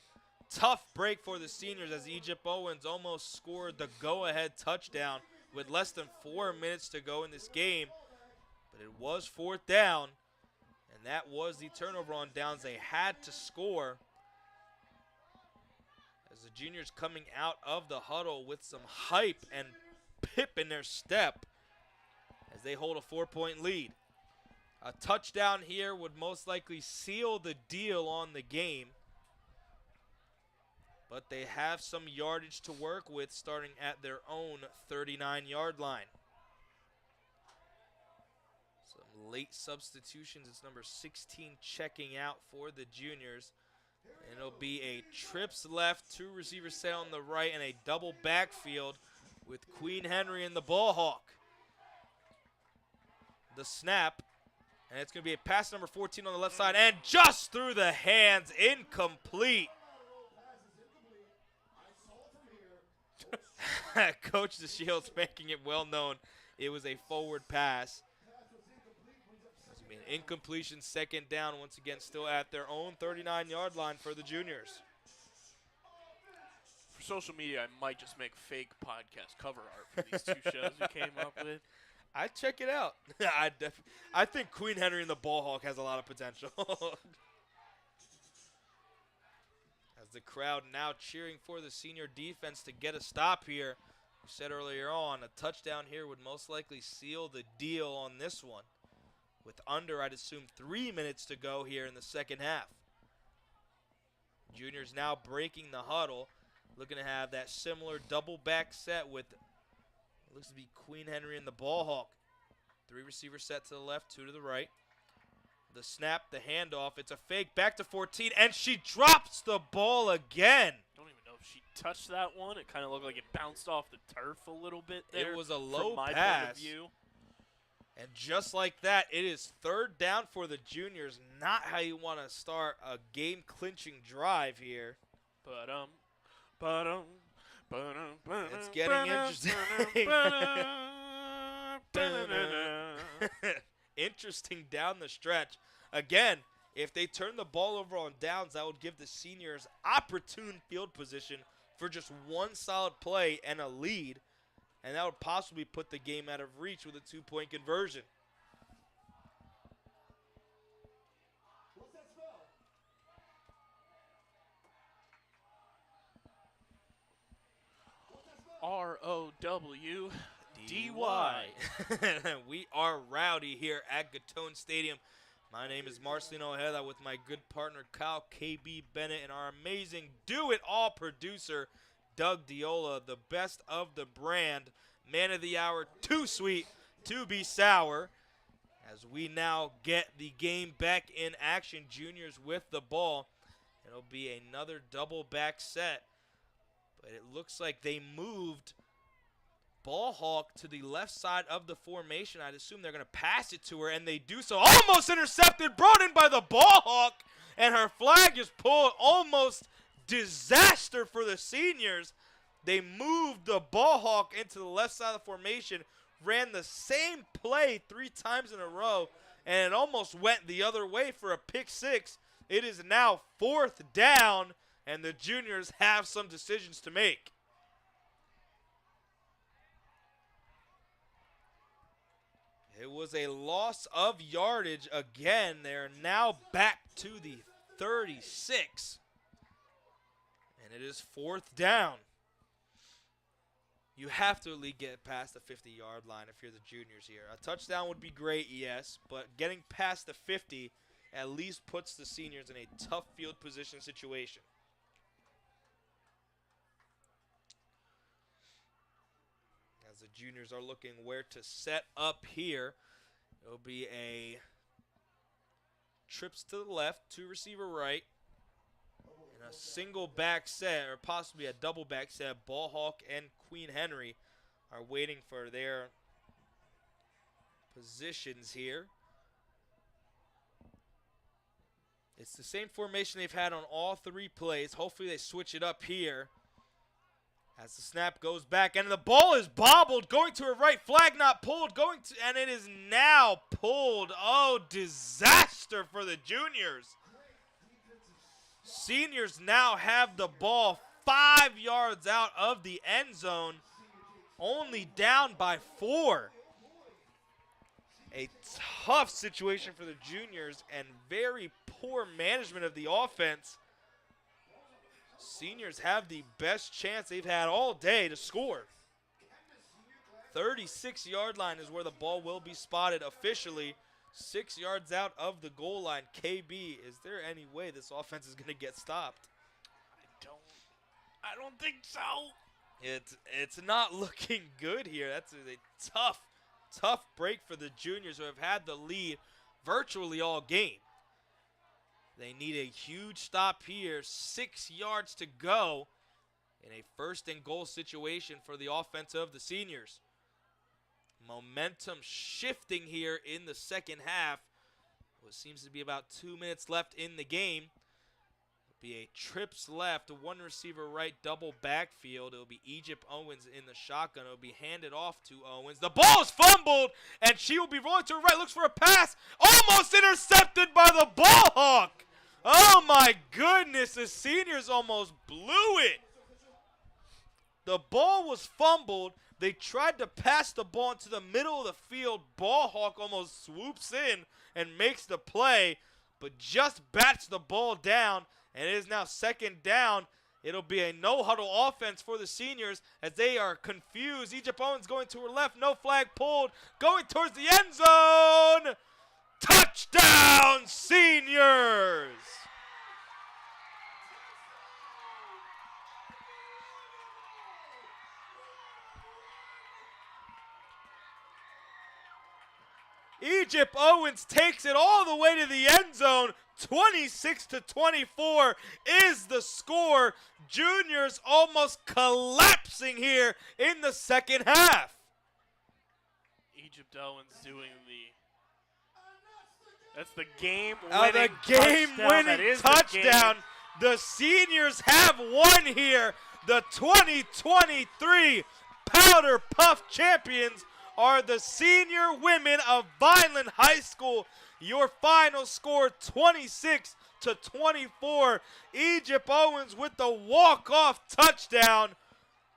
Tough break for the seniors as Egypt Owens almost scored the go-ahead touchdown with less than 4 minutes to go in this game. But it was 4th down, and that was the turnover on downs. They had to score as the juniors coming out of the huddle with some hype and pip in their step as they hold a 4-point lead. A touchdown here would most likely seal the deal on the game. But they have some yardage to work with starting at their own 39-yard line. Some late substitutions. It's number 16 checking out for the juniors. And it'll be a trips left, 2 receivers set on the right, and a double backfield with Queen Henry and the Ball Hawk. The snap, and it's going to be a pass number 14 on the left side, and just through the hands, incomplete. Coach DeShields making it well known it was a forward pass. It's going to be an incompletion, 2nd down, once again still at their own 39-yard line for the juniors.
For social media, I might just make fake podcast cover art for these 2 shows we came up with.
I'd check it out. I think Queen Henry and the Ball Hawk has a lot of potential. As the crowd now cheering for the senior defense to get a stop here. We said earlier on, a touchdown here would most likely seal the deal on this one. With under, I'd assume, 3 minutes to go here in the second half. Juniors now breaking the huddle, looking to have that similar double back set with, looks to be Queen Henry and the ball hawk. 3 receivers set to the left, 2 to the right. The snap, the handoff, it's a fake, back to 14, and she drops the ball again.
Don't even know if she touched that one. It kind of looked like it bounced off the turf a little bit there.
It was a low
from my
pass.
point of view.
And just like that, it is third down for the Juniors. Not how you want to start a game-clinching drive here. It's getting interesting. Interesting down the stretch. Again, if they turn the ball over on downs, that would give the seniors opportune field position for just one solid play and a lead. And that would possibly put the game out of reach with a 2-point conversion.
What's that spell?
R-O-W-D-Y.
We are rowdy here at Gittone Stadium. My name is Marcelino Ojeda with my good partner Kyle KB Bennett and our amazing do-it-all producer Doug Diola, the best of the brand, man of the hour, too sweet to be sour. As we now get the game back in action, Juniors with the ball. It'll be another double back set, but it looks like they moved ball hawk to the left side of the formation. I'd assume they're going to pass it to her, and they do so. Almost intercepted, brought in by the ball hawk, and her flag is pulled. Almost disaster for the seniors. They moved the ball hawk into the left side of the formation, ran the same play 3 times in a row, and it almost went the other way for a pick 6. It is now 4th down, and the Juniors have some decisions to make. It was a loss of yardage again. They're now back to the 36. And it is 4th down. You have to at least get past the 50-yard line if you're the Juniors here. A touchdown would be great, yes, but getting past the 50 at least puts the seniors in a tough field position situation. As the Juniors are looking where to set up here, it'll be a trips to the left, 2 receiver right, and a single back set, or possibly a double back set. Ball hawk and Queen Henry are waiting for their positions here. It's the same formation they've had on all 3 plays. Hopefully they switch it up here. As the snap goes back, and the ball is bobbled, going to her right, flag not pulled, and it is now pulled. Oh, disaster for the Juniors. Seniors now have the ball 5 yards out of the end zone, only down by 4. A tough situation for the Juniors and very poor management of the offense. Seniors have the best chance they've had all day to score. 36-yard line is where the ball will be spotted officially. 6 yards out of the goal line. KB, is there any way this offense is going to get stopped?
I don't think so.
It's not looking good here. That's a tough break for the Juniors who have had the lead virtually all game. They need a huge stop here. 6 yards to go in a 1st and goal situation for the offense of the seniors. Momentum shifting here in the second half. What seems to be about 2 minutes left in the game. It'll be a trips left, a 1 receiver right, double backfield. It'll be Egypt Owens in the shotgun. It'll be handed off to Owens. The ball is fumbled, and she will be rolling to her right. Looks for a pass. Almost intercepted by the ball hawk. Oh, my goodness. The seniors almost blew it. The ball was fumbled. They tried to pass the ball into the middle of the field. Ball hawk almost swoops in and makes the play, but just bats the ball down And it is now second down. It'll be a no-huddle offense for the seniors as they are confused. Egypt Owens going to her left, no flag pulled, going towards the end zone. Touchdown, seniors! Egypt Owens takes it all the way to the end zone. 26-24 is the score. Juniors almost collapsing here in the second half.
Egypt Owens doing that's the
game-winning touchdown. The seniors have won here. The 2023 Powder Puff champions are the senior women of Vineland High School. Your final score 26-24. Egypt Owens with the walk-off touchdown.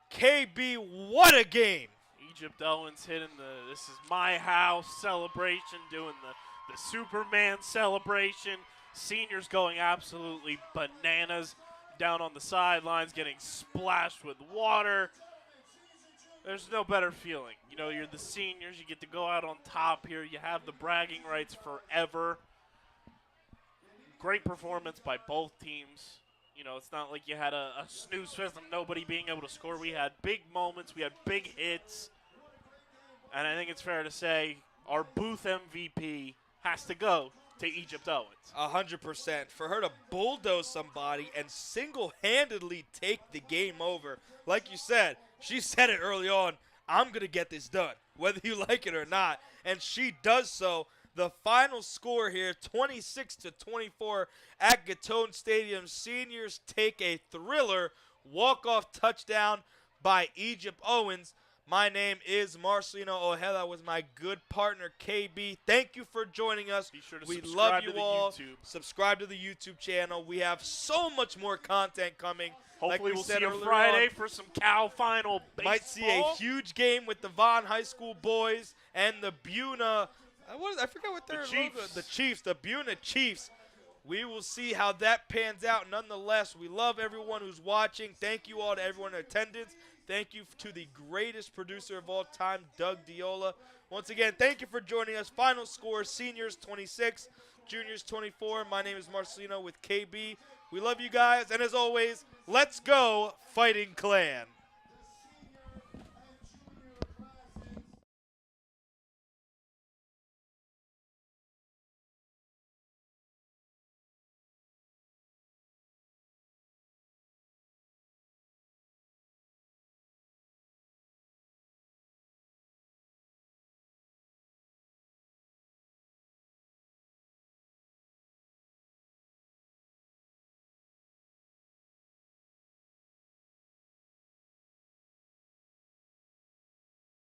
KB, what a game.
Egypt Owens hitting the "this is my house" celebration, doing the Superman celebration. Seniors going absolutely bananas down on the sidelines, getting splashed with water. There's no better feeling. You know, you're the seniors. You get to go out on top here. You have the bragging rights forever. Great performance by both teams. You know, it's not like you had a snooze fest of nobody being able to score. We had big moments. We had big hits. And I think it's fair to say our booth MVP has to go to Egypt Owens.
100%. For her to bulldoze somebody and single-handedly take the game over. Like you said, she said it early on, I'm going to get this done, whether you like it or not. And she does so. The final score here, 26-24 at Gittone Stadium. Seniors take a thriller walk-off touchdown by Egypt Owens. My name is Marcelino Ojeda with my good partner, KB. Thank you for joining us.
Be sure to
we
subscribe
love
to
you
the
all.
YouTube.
Subscribe to the YouTube channel. We have so much more content coming.
Hopefully
like
we'll
said
see you
earlier
Friday
on,
for some Cal Final baseball.
might see a huge game with the Vaughn High School boys and the Buna. I forgot what their
Chiefs.
logo. The Chiefs, the Buna Chiefs. We will see how that pans out. Nonetheless, we love everyone who's watching. Thank you all to everyone in attendance. Thank you to the greatest producer of all time, Doug Diola. Once again, thank you for joining us. Final score, seniors 26, juniors 24. My name is Marcelino with KB. We love you guys, and as always, let's go Fighting Clan.